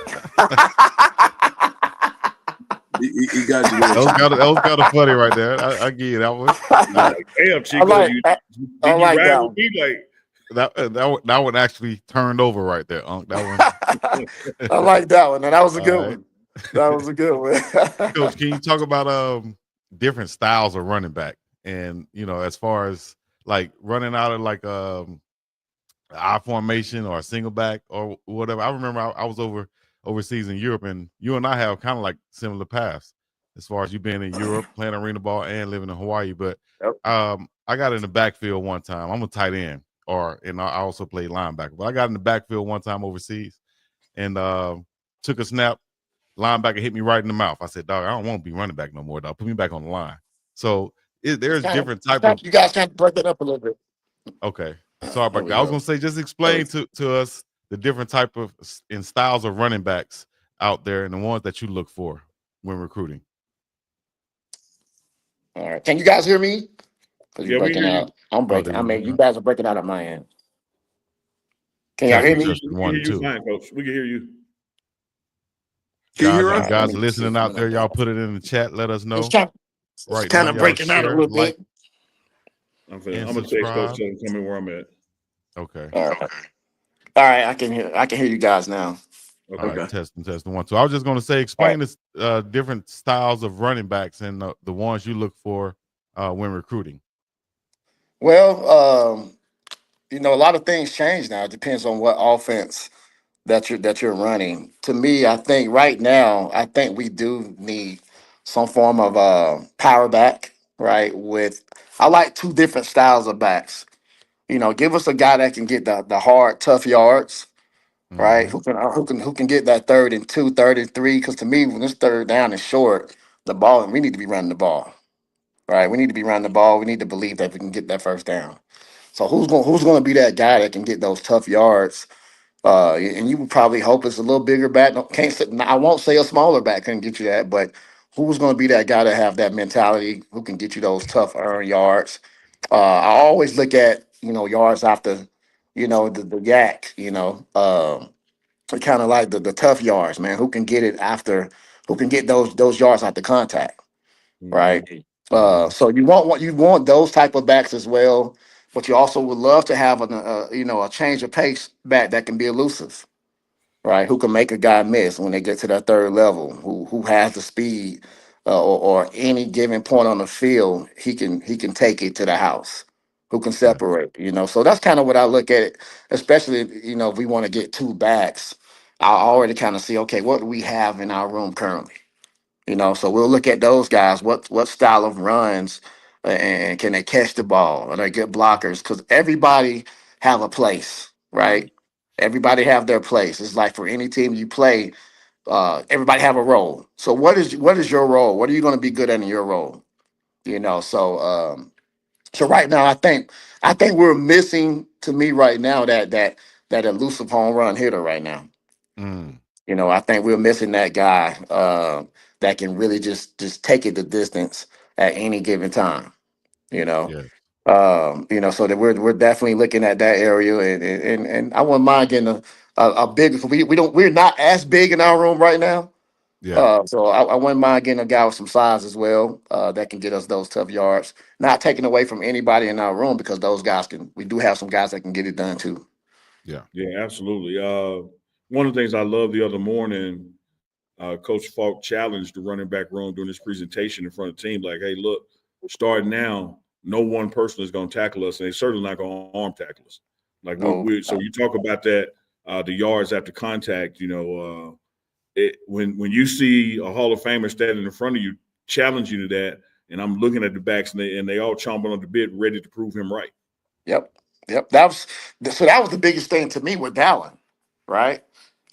He got you. That was kind of funny right there. I give you that one. Damn, Chico, you rival me like that one actually turned over right there, Unc. That one. I like that one. And that was a good one. That was a good one. Coach, can you talk about different styles of running back? And as far as like running out of like I formation or a single back or whatever. I remember I was overseas in Europe, and you and I have kind of like similar paths as far as you being in Europe, playing arena ball, and living in Hawaii. But I got in the backfield one time. I'm a tight end, and I also played linebacker. But I got in the backfield one time overseas, and took a snap. Linebacker hit me right in the mouth. I said, "Dog, I don't want to be running back no more, dog. Put me back on the line." So there's different type of. You guys kind of break it up a little bit. Okay. Sorry about that. I was gonna say, just explain to us the different type of and styles of running backs out there and the ones that you look for when recruiting. All right. Can you guys hear me? Because you're breaking out. I'm breaking. I mean, you guys are breaking out at my end. Can y'all hear me? Testing We can one, hear you two. fine, Coach. We can hear you. Can you Guys, hear if us? you guys are listening out there, y'all put it in the chat. Let us know. It's kind Right now, of y'all breaking out a share, little like, bit. I'm and gonna text Coach, subscribe. tell him come in where I'm at. Okay. All right, I can hear you guys now. Okay. All right, testing one. So I was just going to say, explain this different styles of running backs and the ones you look for when recruiting. Well, a lot of things change now. It depends on what offense that you're running. To me, I think right now, we do need some form of power back, right? I like two different styles of backs. Give us a guy that can get the hard, tough yards, right? Who can get that 3rd and 2, 3rd and 3? Because to me, when this 3rd down is short, we need to be running the ball, right? We need to be running the ball. We need to believe that we can get that 1st down. So who's going to be that guy that can get those tough yards? And you would probably hope it's a little bigger back. I won't say a smaller back can get you that, but who's going to be that guy to have that mentality who can get you those tough earned yards? I always look at yards after the yak. Kind of like the tough yards, man. Who can get it after? Who can get those yards after contact? Right. So you want those type of backs as well, but you also would love to have a change of pace back that can be elusive, right? Who can make a guy miss when they get to that 3rd level? Who has the speed, or any given point on the field, he can take it to the house. Who can separate? So that's kind of what I look at it. Especially if we want to get two backs, I already kind of see, okay, what do we have in our room currently? So we'll look at those guys. What style of runs, and can they catch the ball? Are they good blockers? Because everybody have a place, right? Everybody have their place. It's like for any team you play, everybody have a role. So what is your role? What are you going to be good at in your role? So right now I think we're missing, to me right now, that elusive home run hitter right now. Mm. I think we're missing that guy that can really just take it the distance at any given time. You know, Yeah. So that we're definitely looking at that area, and I wouldn't mind getting a big. We're not as big in our room right now. Yeah. So I wouldn't mind getting a guy with some size as well that can get us those tough yards. Not taking away from anybody in our room, because those guys can. We do have some guys that can get it done too. Yeah. Yeah, absolutely. One of the things I love the other morning, Coach Falk challenged the running back room during this presentation in front of the team. Like, hey, look, starting now, no one person is going to tackle us, and they're certainly not going to arm tackle us. Like, Oh, so you talk about that, the yards after contact. When you see a Hall of Famer standing in front of you, challenge you to that, and I'm looking at the backs, and they all chomping on the bit, ready to prove him right. Yep. That was the biggest thing to me with Dallin, right?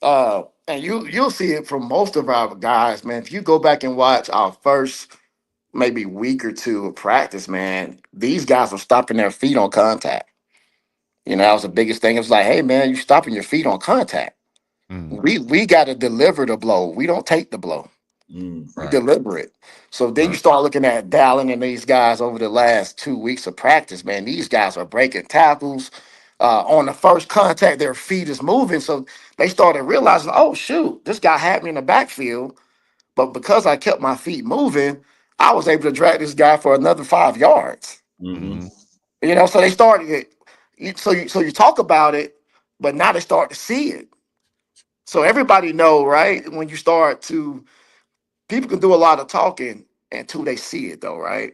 And you'll see it from most of our guys, man. If you go back and watch our first maybe week or two of practice, man, these guys were stopping their feet on contact. That was the biggest thing. It was like, hey, man, you stopping your feet on contact. Mm. We got to deliver the blow. We don't take the blow. We Right. deliver it. So then you Right. start looking at Dallin and these guys over the last 2 weeks of practice, man. These guys are breaking tackles. On the first contact, their feet is moving. So they started realizing, oh, shoot, this guy had me in the backfield. But because I kept my feet moving, I was able to drag this guy for another 5 yards. Mm-hmm. So they started it. So you talk about it, but now they start to see it. So everybody know, right? When you start to, people can do a lot of talking until they see it, though, right?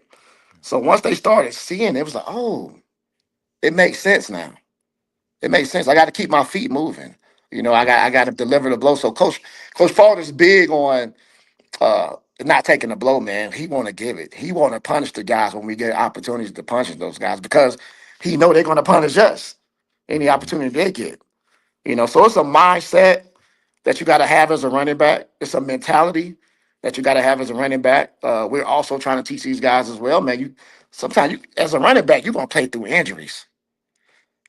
So once they started seeing it, it was like, oh, it makes sense now. It makes sense. I got to keep my feet moving. I got to deliver the blow. So Coach Ford is big on not taking the blow, man. He want to give it. He want to punish the guys when we get opportunities to punish those guys, because he know they're going to punish us any opportunity they get. So it's a mindset that you got to have as a running back. It's a mentality that you got to have as a running back. We're also trying to teach these guys as well, man. Sometimes as a running back, you're gonna play through injuries.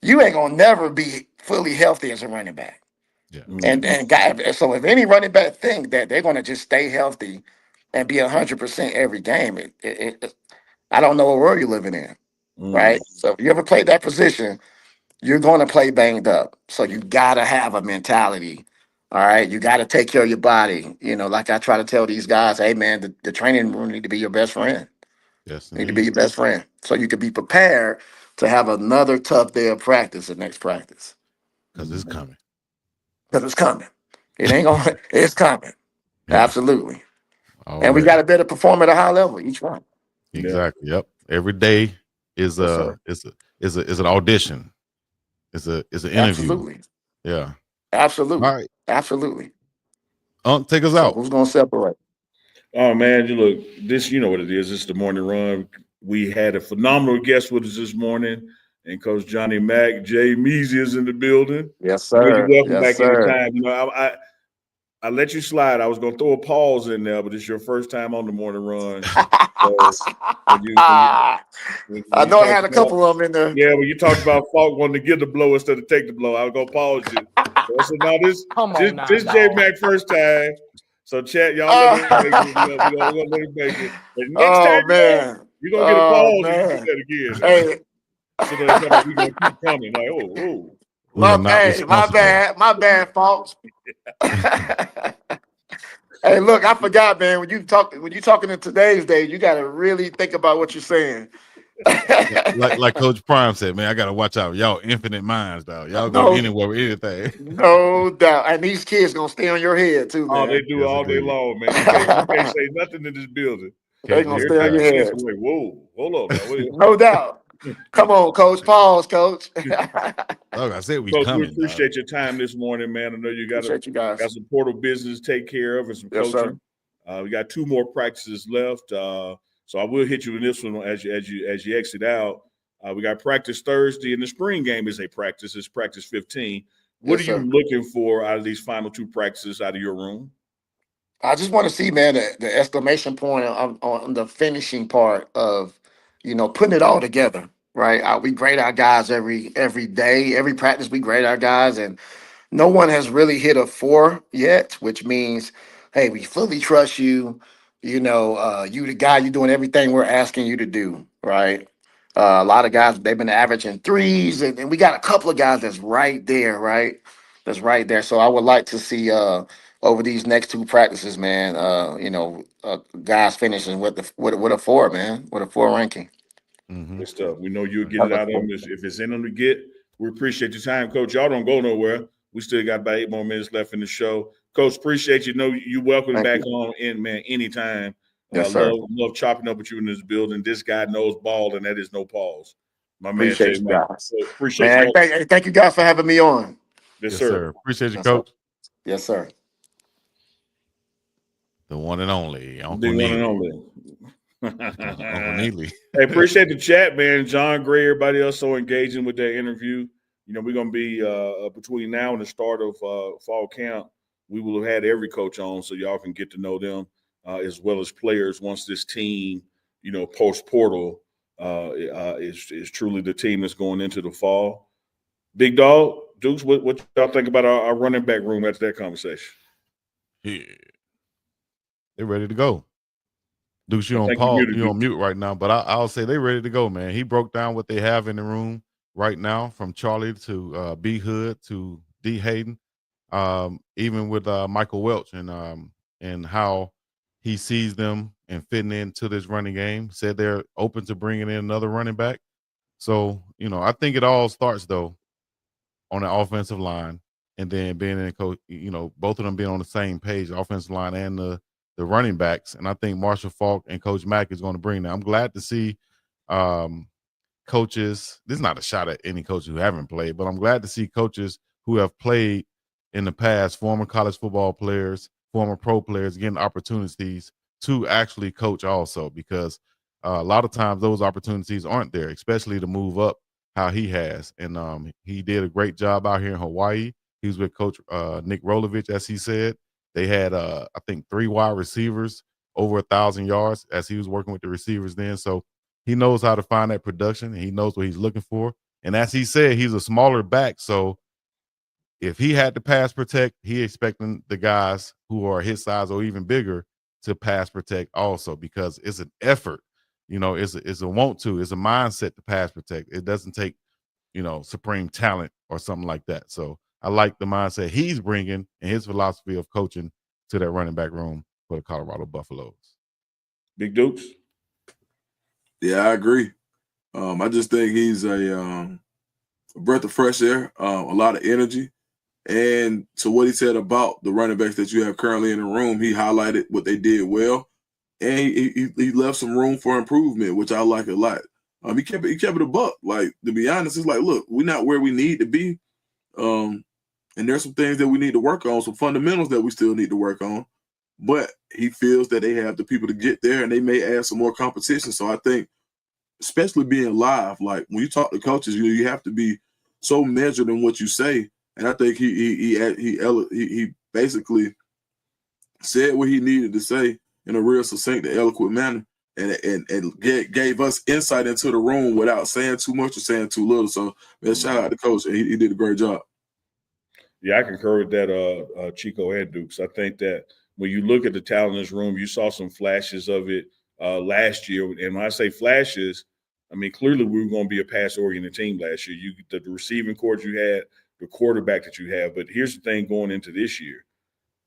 You ain't gonna never be fully healthy as a running back. Yeah. So if any running back think that they're gonna just stay healthy and be 100% every game, I don't know what world you're living in, Mm-hmm. right? So if you ever played that position, you're going to play banged up. So you got to have a mentality. All right. You got to take care of your body. You know, like I try to tell these guys, hey, man, the training room need to be your best friend. Yes, Need to be indeed. your best friend. So you can be prepared to have another tough day of practice the next practice. Because it's coming. Because it's coming. It ain't going to, it's coming. Yeah. Absolutely. All And we right. got to better perform at a high level, each one. Exactly. Yep. Every day is an audition. It's an interview. Absolutely. Yeah. Absolutely. All right. Absolutely. Take us So out. who's going to separate? Oh man, you look, this, you know what it is. This is the morning run. We had a phenomenal guest with us this morning, and Coach Johnny Mack, Jay Measy is in the building. Yes, You know, you're sir. welcome Yes, back sir. anytime. You know, I let you slide. I was gonna throw a pause in there, but it's your first time on the morning run. So when I you know I talked had a about, couple of them in there. yeah, when you talked about Falk wanting to give the blow instead of take the blow, I was gonna pause you. So I said, no, Come on now, this J dog. Mac first time. So chat, y'all let him make it. We're gonna let him make it. And next time, Man. you're gonna get a pause if you do Man. that again. Hey, So that we're gonna keep coming. Like, oh. We are not my responsible. bad, folks. Hey, look, I forgot, man. When you talking in today's day, you got to really think about what you're saying. like Coach Prime said, man, I gotta watch out. Y'all infinite minds, dog. Y'all go No, anywhere with anything. no doubt. And these kids gonna stay on your head too, Oh, they man. do Yes, all day indeed. long, man. You can't say nothing in this building. They Can't gonna do Every stay on time your you nothing. say head. something, like, whoa, hold on now. Wait. No doubt. Come on, Coach. Pause, Coach. Like I said, we Coach, we coming, dog. appreciate your time this morning, man. I know you got Appreciate you guys. some portal business to take care of and some Yes, coaching. sir. We got 2 more practices left, so I will hit you in this one as you exit out. We got practice Thursday, and the spring game is a practice. It's practice 15. What Yes, are you sir. looking for out of these final 2 practices out of your room? I just want to see, man, the exclamation point on the finishing part of, putting it all together, right? We grade our guys every day, every practice. We grade our guys, and no one has really hit a 4 yet, which means, hey, we fully trust you. You the guy. You're doing everything we're asking you to do, right? A lot of guys they've been averaging 3s, and we got a couple of guys that's right there, right? That's right there. So I would like to see over these next 2 practices, man. Guys finishing with a 4, man, with a 4 ranking. Mm-hmm. Good stuff. We know you'll get it out of them if it's in them to get. We appreciate your time, Coach. Y'all don't go nowhere. We still got about 8 more minutes left in the show. Coach, appreciate you. Know you welcome Thank back you. on in, man, anytime. Yes, sir. Love chopping up with you in this building. This guy knows ball, and that is no pause. My man, Appreciate Jay you Mack. guys. So appreciate Man, you. thank you guys for having me on. Yes, Yes, sir. sir. Appreciate you, Yes, sir. Coach. Yes, sir. The one and only Uncle Big one and Neely. only. Uncle Neely. Hey, appreciate the chat, man. John Gray, everybody else so engaging with that interview. You know, we're going to be between now and the start of fall camp. We will have had every coach on so y'all can get to know them as well as players once this team, post portal is truly the team that's going into the fall. Big Dog, Dukes, what y'all think about our running back room after that conversation? Yeah. They're ready to go. Dukes, I you're on think pause, muted, you're on Dukes. mute right now, but I'll say they're ready to go, man. He broke down what they have in the room right now, from Charlie to B Hood to D Hayden, even with Michael Welch and how he sees them and fitting into this running game. Said they're open to bringing in another running back. So, I think it all starts though on the offensive line, and then being in coach, both of them being on the same page, the offensive line and the running backs. And I think Marshall Faulk and Coach Mack is going to bring that. I'm glad to see coaches. This is not a shot at any coaches who haven't played, but I'm glad to see coaches who have played in the past, former college football players, former pro players, getting opportunities to actually coach also, because a lot of times those opportunities aren't there, especially to move up how he has. And he did a great job out here in Hawaii. He was with Coach Nick Rolovich, as he said. They had, I think, 3 wide receivers over 1,000 yards as he was working with the receivers then. So he knows how to find that production. And he knows what he's looking for. And as he said, he's a smaller back. So if he had to pass protect, he expecting the guys who are his size or even bigger to pass protect also, because it's an effort. It's a want to. It's a mindset to pass protect. It doesn't take supreme talent or something like that. So I like the mindset he's bringing and his philosophy of coaching to that running back room for the Colorado Buffaloes. Big Dukes? Yeah, I agree. I just think he's a breath of fresh air, a lot of energy. And to what he said about the running backs that you have currently in the room, he highlighted what they did well. And he left some room for improvement, which I like a lot. He kept it a buck. Like, to be honest, it's like, look, we're not where we need to be. And there's some things that we need to work on, some fundamentals that we still need to work on. But he feels that they have the people to get there, and they may add some more competition. So I think, especially being live, like when you talk to coaches, you have to be so measured in what you say. And I think he basically said what he needed to say in a real succinct and eloquent manner, and gave us insight into the room without saying too much or saying too little. So, man, shout out to Coach. He did a great job. Yeah, I concur with that, Chico and Dukes. I think that when you look at the talent in this room, you saw some flashes of it last year. And when I say flashes, I mean, clearly we were going to be a pass-oriented team last year. The receiving court you had, the quarterback that you have. But here's the thing going into this year.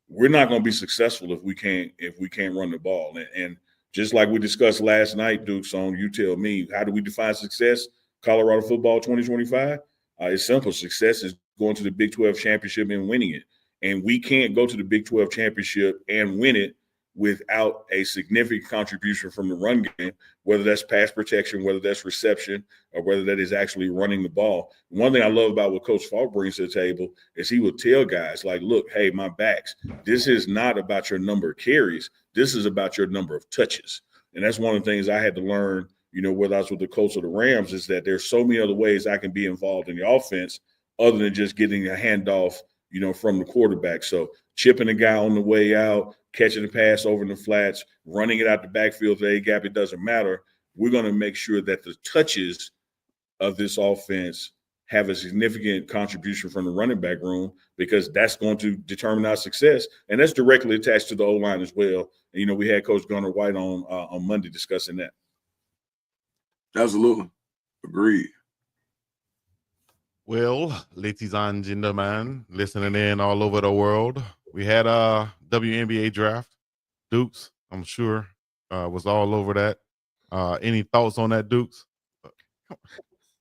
We're not going to be successful if we can't run the ball. And just like we discussed last night, Dukes, on You Tell Me, how do we define success? Colorado football 2025? It's simple. Success is going to the Big 12 championship and winning it. And we can't go to the Big 12 championship and win it without a significant contribution from the run game, whether that's pass protection, whether that's reception, or whether that is actually running the ball. One thing I love about what Coach Falk brings to the table is he will tell guys, like, look, hey, my backs, this is not about your number of carries. This is about your number of touches. And that's one of the things I had to learn, whether I was with the coach of the Rams, is that there's so many other ways I can be involved in the offense other than just getting a handoff, from the quarterback. So chipping a guy on the way out, catching the pass over in the flats, running it out the backfield to a gap, it doesn't matter. We're going to make sure that the touches of this offense have a significant contribution from the running back room, because that's going to determine our success. And that's directly attached to the O-line as well. And, we had Coach Gunnar White on Monday discussing that. Absolutely. Agreed. Well, ladies and gentlemen, listening in all over the world, we had a WNBA draft. Dukes, I'm sure, was all over that. Any thoughts on that, Dukes?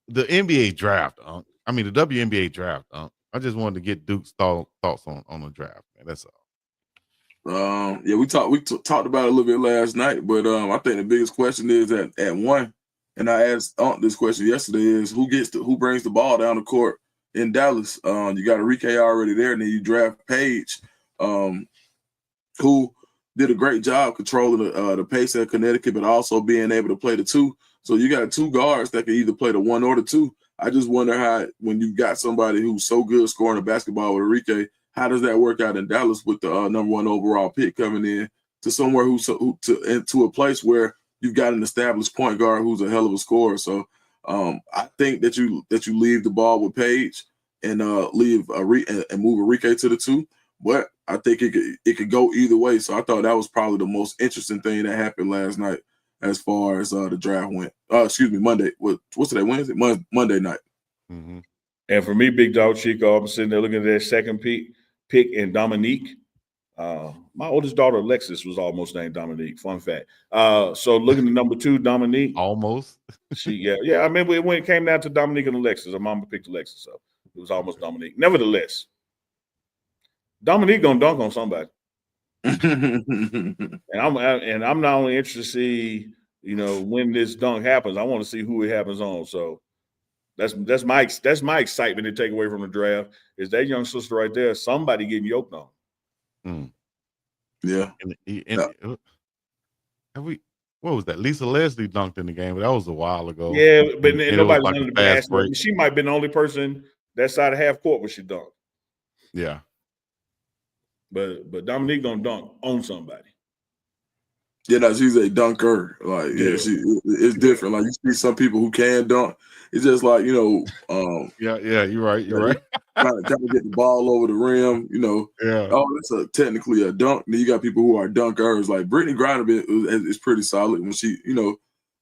The NBA draft, the WNBA draft. I just wanted to get Dukes' thoughts on the draft, man. That's all. Yeah, we talked about it a little bit last night, but I think the biggest question is at one. And I asked this question yesterday: is who brings the ball down the court in Dallas? You got Enrique already there, and then you draft Paige, who did a great job controlling the pace at Connecticut, but also being able to play the two. So you got two guards that can either play the one or the two. I just wonder how, when you got somebody who's so good scoring a basketball with Enrique, how does that work out in Dallas with the number one overall pick coming in to somewhere to a place where you've got an established point guard who's a hell of a scorer. So I think that you leave the ball with Paige and move Enrique to the two. But I think it could go either way. So I thought that was probably the most interesting thing that happened last night as far as the draft went. Monday. What's today? Wednesday? Monday night. Mm-hmm. And for me, Big Dog Chico, I'm sitting there looking at that second pick in Dominique. My oldest daughter, Alexis, was almost named Dominique. Fun fact. So looking at number 2, Dominique. Almost. Yeah. I remember when it came down to Dominique and Alexis. Her mama picked Alexis, so it was almost Dominique. Nevertheless, Dominique gonna dunk on somebody. and I'm not only interested to see, when this dunk happens, I want to see who it happens on. So that's my excitement to take away from the draft is that young sister right there, somebody getting yoked on. Yeah. What was that? Lisa Leslie dunked in the game, but that was a while ago. Yeah, but nobody's like under the basket. She might have been the only person that side of half court when she dunked. Yeah. But Dominique gonna dunk on somebody. Yeah, no, she's a dunker. Like, it's different. Like, you see some people who can dunk. It's just like, yeah, you're right. You're right. Trying to get the ball over the rim, Yeah. Oh, that's technically a dunk. Then you got people who are dunkers. Like Brittany Griner is pretty solid when she,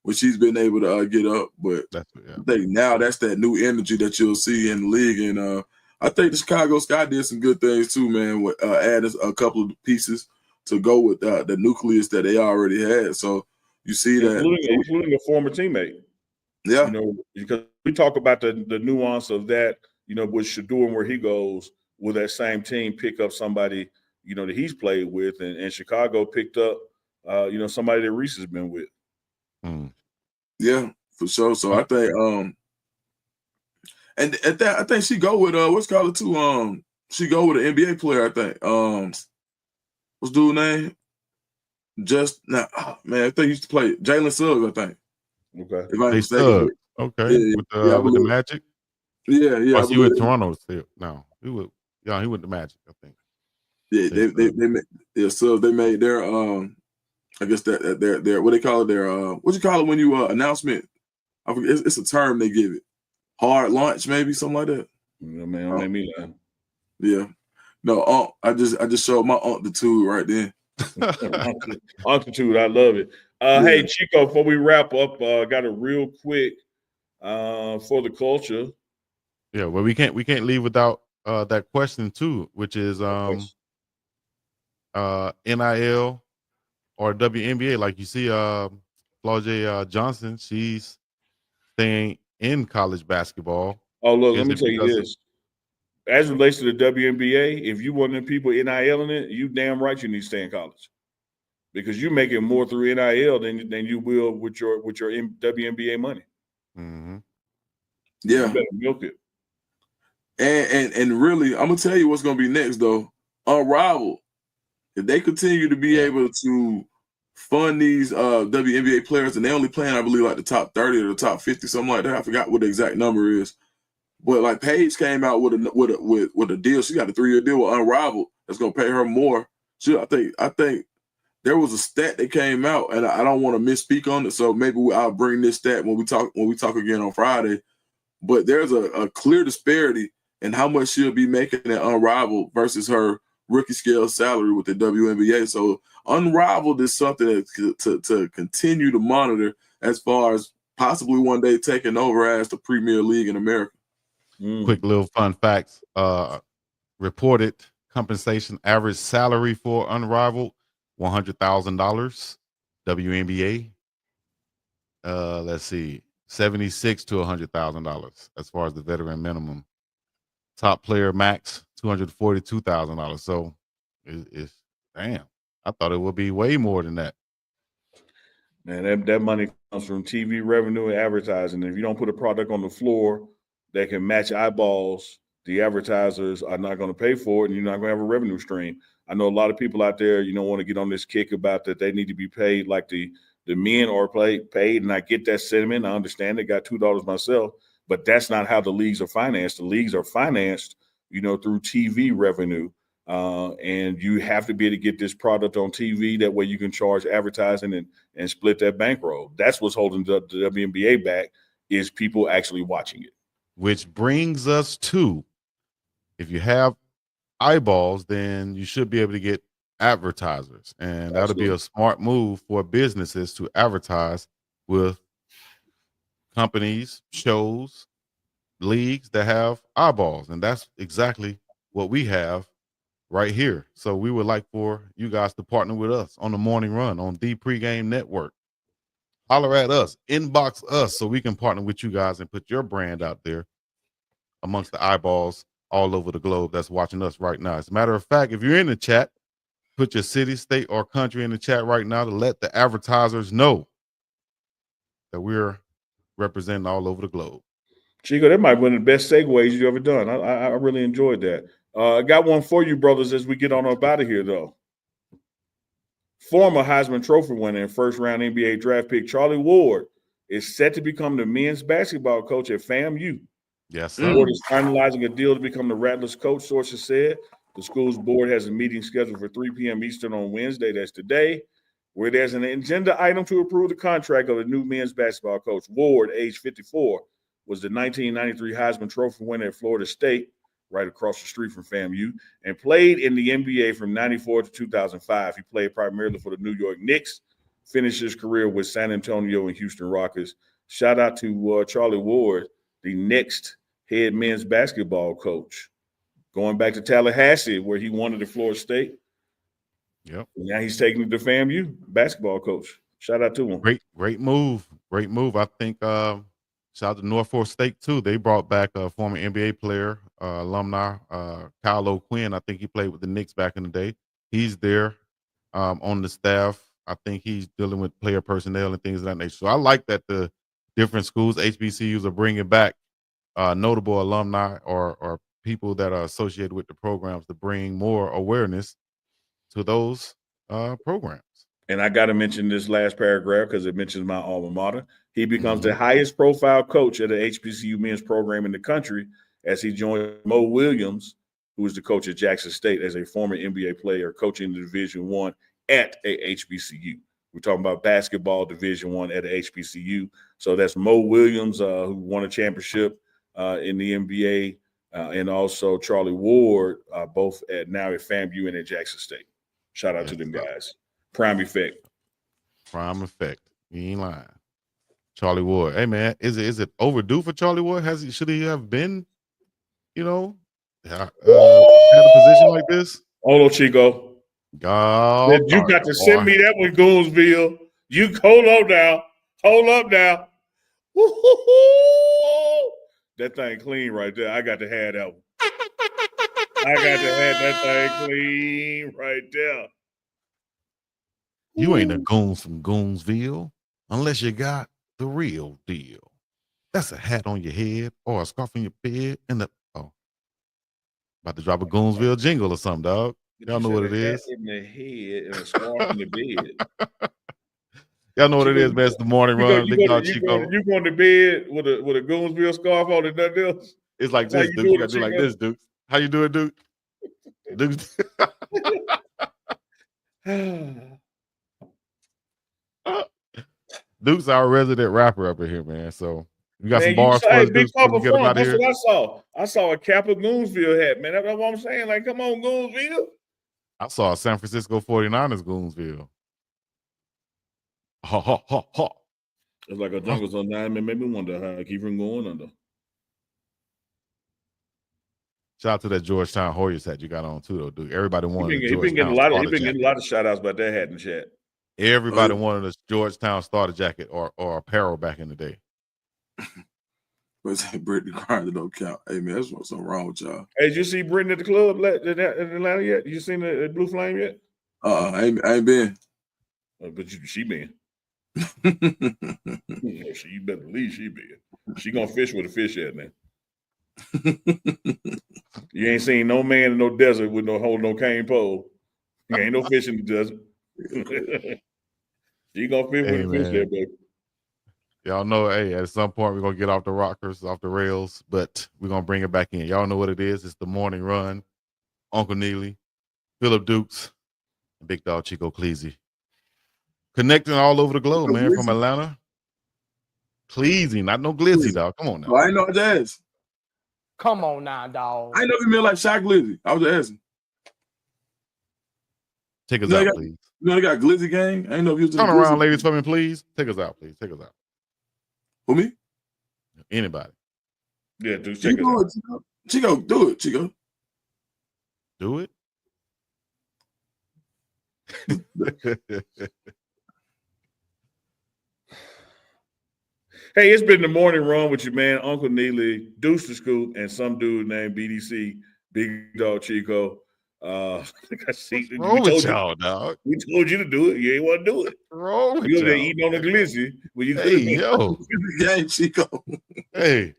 when she's been able to get up. But I think now that's that new energy that you'll see in the league. And I think the Chicago Sky did some good things too, man, with adding a couple of pieces to go with the nucleus that they already had. So you see including a former teammate. Yeah. You know, because we talk about the nuance of that, you know, with Shador and where he goes, will that same team pick up somebody, you know, that he's played with, and Chicago picked up, you know, somebody that Reese has been with. Yeah, for sure. So I think, and at that, I think she go with what's called it too. She go with an NBA player. I think. What's dude's name? Just now, man. I think he used to play Jalen Suggs. I think. Okay. If I'm mistaken. Okay. Yeah, with the Magic. Yeah. Oh, he with Toronto still. No, he with the Magic. I think. Yeah, so they made their I guess that their what they call it, their what you call it when you announcement. I forget, it's a term they give it. Hard launch, maybe something like that. Yeah, man, don't make me laugh. Yeah. No, I just showed my altitude right then. Altitude, I love it. Hey, Chico, before we wrap up, got a real quick for the culture. Yeah, well, we can't leave without that question too, which is NIL or WNBA. Like you see, Flau'jae Johnson, she's staying in college basketball. Oh, look, let me tell you this. As it relates to the WNBA, if you want them people NIL-ing it, you damn right you need to stay in college, because you're making more through NIL than you will with your WNBA money. Mm-hmm. Yeah, you better milk it. And really, I'm gonna tell you what's gonna be next though. Unrivaled, if they continue to be able to fund these WNBA players, and they only playing, I believe, like the top 30 or the top 50, something like that. I forgot what the exact number is. But like Paige came out with a deal. She got a 3-year deal with Unrivaled that's gonna pay her more. I think there was a stat that came out, and I don't want to misspeak on it, so maybe I'll bring this stat when we talk again on Friday. But there's a clear disparity in how much she'll be making at Unrivaled versus her rookie scale salary with the WNBA. So Unrivaled is something that to continue to monitor as far as possibly one day taking over as the Premier League in America. Quick little fun facts. Reported compensation average salary for Unrivaled, $100,000. WNBA, let's see, $76,000 to $100,000 as far as the veteran minimum. Top player max, $242,000. So it's damn. I thought it would be way more than that. Man, that money comes from TV revenue and advertising. And if you don't put a product on the floor that can match eyeballs, the advertisers are not going to pay for it, and you're not going to have a revenue stream. I know a lot of people out there, want to get on this kick about that they need to be paid like the men are paid, and I get that sentiment. I understand it. Got $2 myself, but that's not how the leagues are financed. The leagues are financed, through TV revenue. And you have to be able to get this product on TV. That way you can charge advertising and split that bankroll. That's what's holding the WNBA back, is people actually watching it. Which brings us to, if you have eyeballs, then you should be able to get advertisers. And that'll be a smart move for businesses to advertise with companies, shows, leagues that have eyeballs. And that's exactly what we have right here. So we would like for you guys to partner with us on the Morning Run on the Pregame Network. Holler at us, inbox us, so we can partner with you guys and put your brand out there amongst the eyeballs all over the globe that's watching us right now. As a matter of fact, if you're in the chat, put your city, state, or country in the chat right now to let the advertisers know that we're representing all over the globe. Chico, that might be one of the best segues you've ever done. I really enjoyed that. I got one for you, brothers, as we get on up out of here, though. Former Heisman Trophy winner and first-round NBA draft pick Charlie Ward is set to become the men's basketball coach at FAMU. Yes, sir. Ward is finalizing a deal to become the Rattlers coach, sources said. The school's board has a meeting scheduled for 3 p.m. Eastern on Wednesday, that's today, where there's an agenda item to approve the contract of the new men's basketball coach. Ward, age 54, was the 1993 Heisman Trophy winner at Florida State, right across the street from FAMU, and played in the NBA from 94 to 2005. He played primarily for the New York Knicks, finished his career with San Antonio and Houston Rockets. Shout out to Charlie Ward, the next head men's basketball coach, going back to Tallahassee, where he wanted at Florida State. Yep. Now he's taking it to FAMU, basketball coach. Shout out to him. Great move. I think shout out to Norfolk State too. They brought back a former NBA player, alumni, Kyle O'Quinn. I think he played with the Knicks back in the day. He's there on the staff. I think he's dealing with player personnel and things of that nature. So I like that the different schools, HBCUs, are bringing back notable alumni or people that are associated with the programs to bring more awareness to those programs. And I got to mention this last paragraph because it mentions my alma mater. He becomes the highest profile coach at the HBCU men's program in the country as he joined Mo Williams, who is the coach at Jackson State, as a former NBA player coaching the Division I at a HBCU. We're talking about basketball Division I at a HBCU. So that's Mo Williams, who won a championship in the NBA, and also Charlie Ward, both now at FAMU and at Jackson State. Shout out to them guys. Prime effect. You ain't lying. Charlie Ward. Hey man, is it overdue for Charlie Ward? Should he have been, had a position like this? Hold on, Chico. God, you got to send me that one, Goonsville. You hold up now. Woo-hoo-hoo. That thing clean right there. I got to have that one. I got to have that thing clean right there. You ain't a goons from Goonsville unless you got the real deal. That's a hat on your head or a scarf on your bed and about to drop a Goonsville jingle or something, dog. Y'all know what it is. In the head and a scarf in the bed. Y'all know what it is, man. It's the morning run. You going to bed with a Goonsville scarf on and nothing else? It's like this, Duke. You gotta do like this, Duke. How you do it, Duke? Duke. Duke's our resident rapper up in here, man. So you got some bars for us, Duke, before we get him out of here. That's what I saw. I saw a Kappa Goonsville hat, man. That's what I'm saying. Like, come on, Goonsville. I saw a San Francisco 49ers Goonsville. Ha, ha, ha, ha. It's like a jungle's on 9, man. Made me wonder how I keep from going under. Shout out to that Georgetown Hoyas hat you got on too, though, Duke. Everybody wanted He been getting a lot of shout outs about that hat in the chat. Everybody wanted a Georgetown starter jacket or apparel back in the day. But say Brittany Grinder don't count. Hey man, that's what's wrong with y'all. Hey, did you see Brittany at the club in Atlanta yet? You seen the Blue Flame yet? I ain't been. But she been. You better believe she been. She gonna fish with a fish at, man. You ain't seen no man in no desert with no cane pole. You ain't no fish in the desert. She gonna fish with a fish there, baby. Y'all know, hey, at some point we're gonna get off the rockers, off the rails, but we're gonna bring it back in. Y'all know what it is. It's the morning run. Uncle Neely, Phillip Dukes, and Big Dog Chico Cleasy. Connecting all over the globe, man, from Atlanta. Cleasy, not no glizzy, dog. Come on now. I ain't know jazz. Come on now, dog. I ain't know if you meant like Shaq Glizzy. I was just asking. Take us out, please. You know they got Glizzy gang? I ain't know if you was turn around, ladies, for me, please. Take us out, please. Take us out. For me? Anybody. Yeah, dude, take us out. Chico, do it, Chico. Do it. Hey, it's been the morning run with your man, Uncle Neely, Deuce the Scoop, and some dude named BDC, Big Dog Chico. What's wrong with y'all, dog? We told you to do it. You ain't want to do it. Wrong with you y'all? Eating on a glizzy. Hey, yo. Gang, Chico. Hey.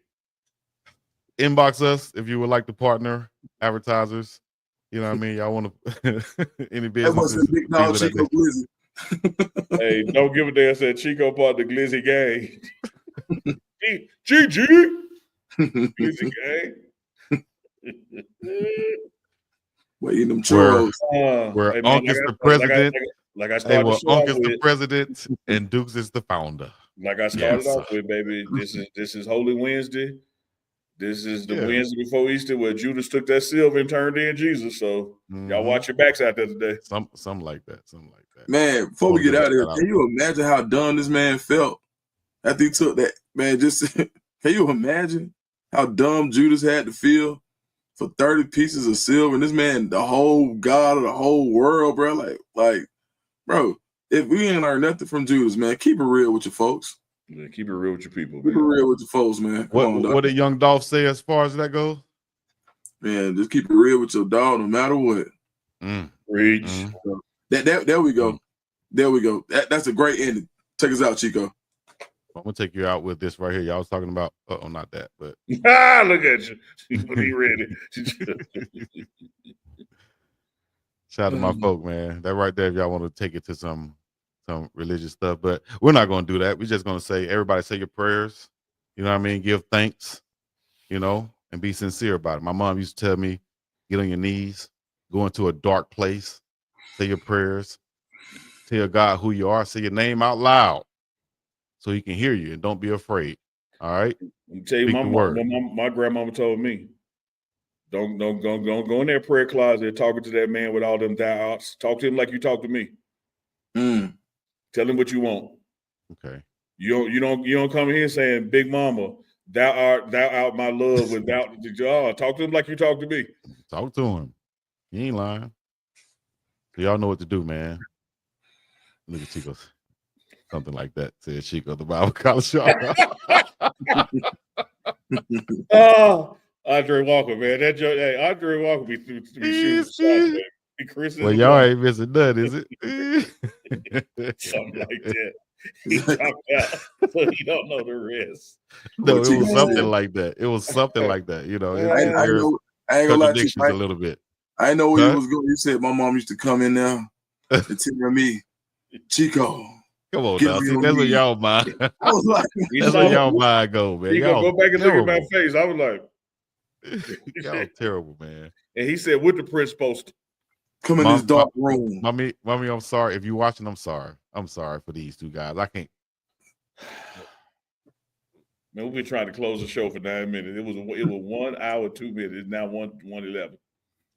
Inbox us if you would like to partner, advertisers. You know what I mean? Y'all want to any businesses. Big Dog Chico Glizzy. Hey, don't give a damn. Said Chico part the Glizzy gang. GG. Glizzy gang. We're eating them churros. Where Unc is the president. Like I started Unc is the president and Dukes is the founder. Like I started off with, baby. This is Holy Wednesday. This is the Wednesday before Easter where Judas took that silver and turned in Jesus. So y'all watch your backs out there today. Something like that. Something like that. Man, before we get out of here, can you imagine how dumb this man felt after he took that? Man, just can you imagine how dumb Judas had to feel for 30 pieces of silver? And this man, the whole God of the whole world, bro. Like, bro, if we ain't learned nothing from Judas, man, keep it real with your folks. Yeah, keep it real with your people. Keep it real with your folks, man. What did Young Dolph say as far as that goes? Man, just keep it real with your dog no matter what. Reach. There we go. There we go. That's a great ending. Take us out, Chico. I'm gonna take you out with this right here. Y'all was talking about not that, but look at you. He ready. Shout out to my folk, man. That right there, if y'all want to take it to some religious stuff, but we're not gonna do that. We're just gonna say, everybody say your prayers, you know what I mean? Give thanks, and be sincere about it. My mom used to tell me, get on your knees, go into a dark place, say your prayers, tell God who you are, say your name out loud so he can hear you, and don't be afraid. All right. I'll tell you, my grandmama told me, don't go in that prayer closet talking to that man with all them thou-outs. Talk to him like you talk to me. Tell him what you want. Okay. You don't come here saying, Big Mama, thou art my love without talk to him like you talk to me. Talk to him. He ain't lying. So y'all know what to do, man. Look at Chico. Something like that, said Chico, the Bible College Show. Andre Walker, man. That joke, hey, Andre Walker be shooting shots, man. Well, y'all ain't missing none, is it? Something like that. He talked out, so he don't know the rest. No, it was something like that. It was something like that. I ain't gonna lie to you, a little bit. I know where he was going. You said my mom used to come in there and tell me, Chico. Come on now. See, that's what y'all mind. I was like, that's what y'all mind go, man. He gonna go back and look at my face. I was like, y'all terrible, man. And he said, what the prince supposed to? Come in this dark room. Mommy, I'm sorry. If you're watching, I'm sorry. I'm sorry for these two guys. I can't. Man, we've been trying to close the show for 9 minutes. It was 1 hour, 2 minutes. It's now 1:11.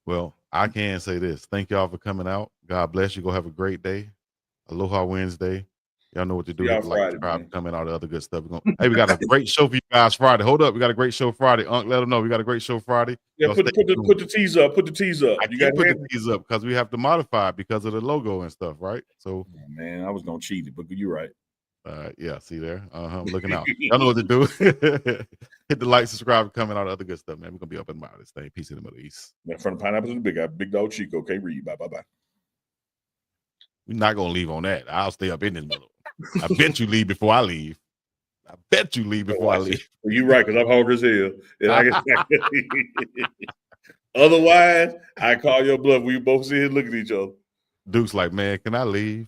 Well, I can say this. Thank y'all for coming out. God bless you. Go have a great day. Aloha Wednesday. Y'all know what to do. Like, subscribe, comment, all the other good stuff. Hey, we got a great show for you guys Friday. Hold up. We got a great show Friday. Let them know we got a great show Friday. Yeah, put the tease up. Put the tease up. I can't put the tease up because we have to modify it because of the logo and stuff, right? So, man, I was going to cheat it, but you're right. Yeah, see there. I'm looking out. Y'all know what to do. Hit the like, subscribe, comment, all the other good stuff, man. We're going to be up and about this thing. Peace in the Middle East. Man, from the Pineapples to the Big Guy, Big Dog Chico. Can't read. Bye. We're not going to leave on that. I'll stay up in this middle. I bet you leave before I leave. I leave. You're right, because I'm hungry as hell. Otherwise, I call your bluff. We both sit here and look at each other. Duke's like, man, can I leave?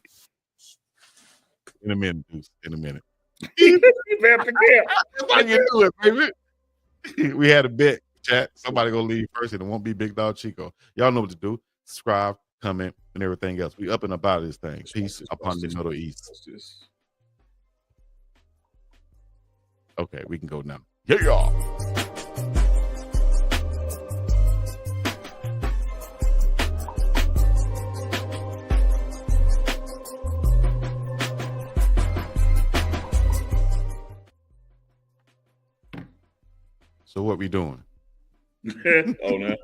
In a minute, Deuce. In a minute. That's how you do it, baby. We had a bet, chat. Somebody gonna leave first, and it won't be Big Dog Chico. Y'all know what to do. Subscribe, comment, and everything else. We up and about this thing. Peace upon the Middle East. Okay, we can go now. Yeah, y'all. So what we doing? Oh, no.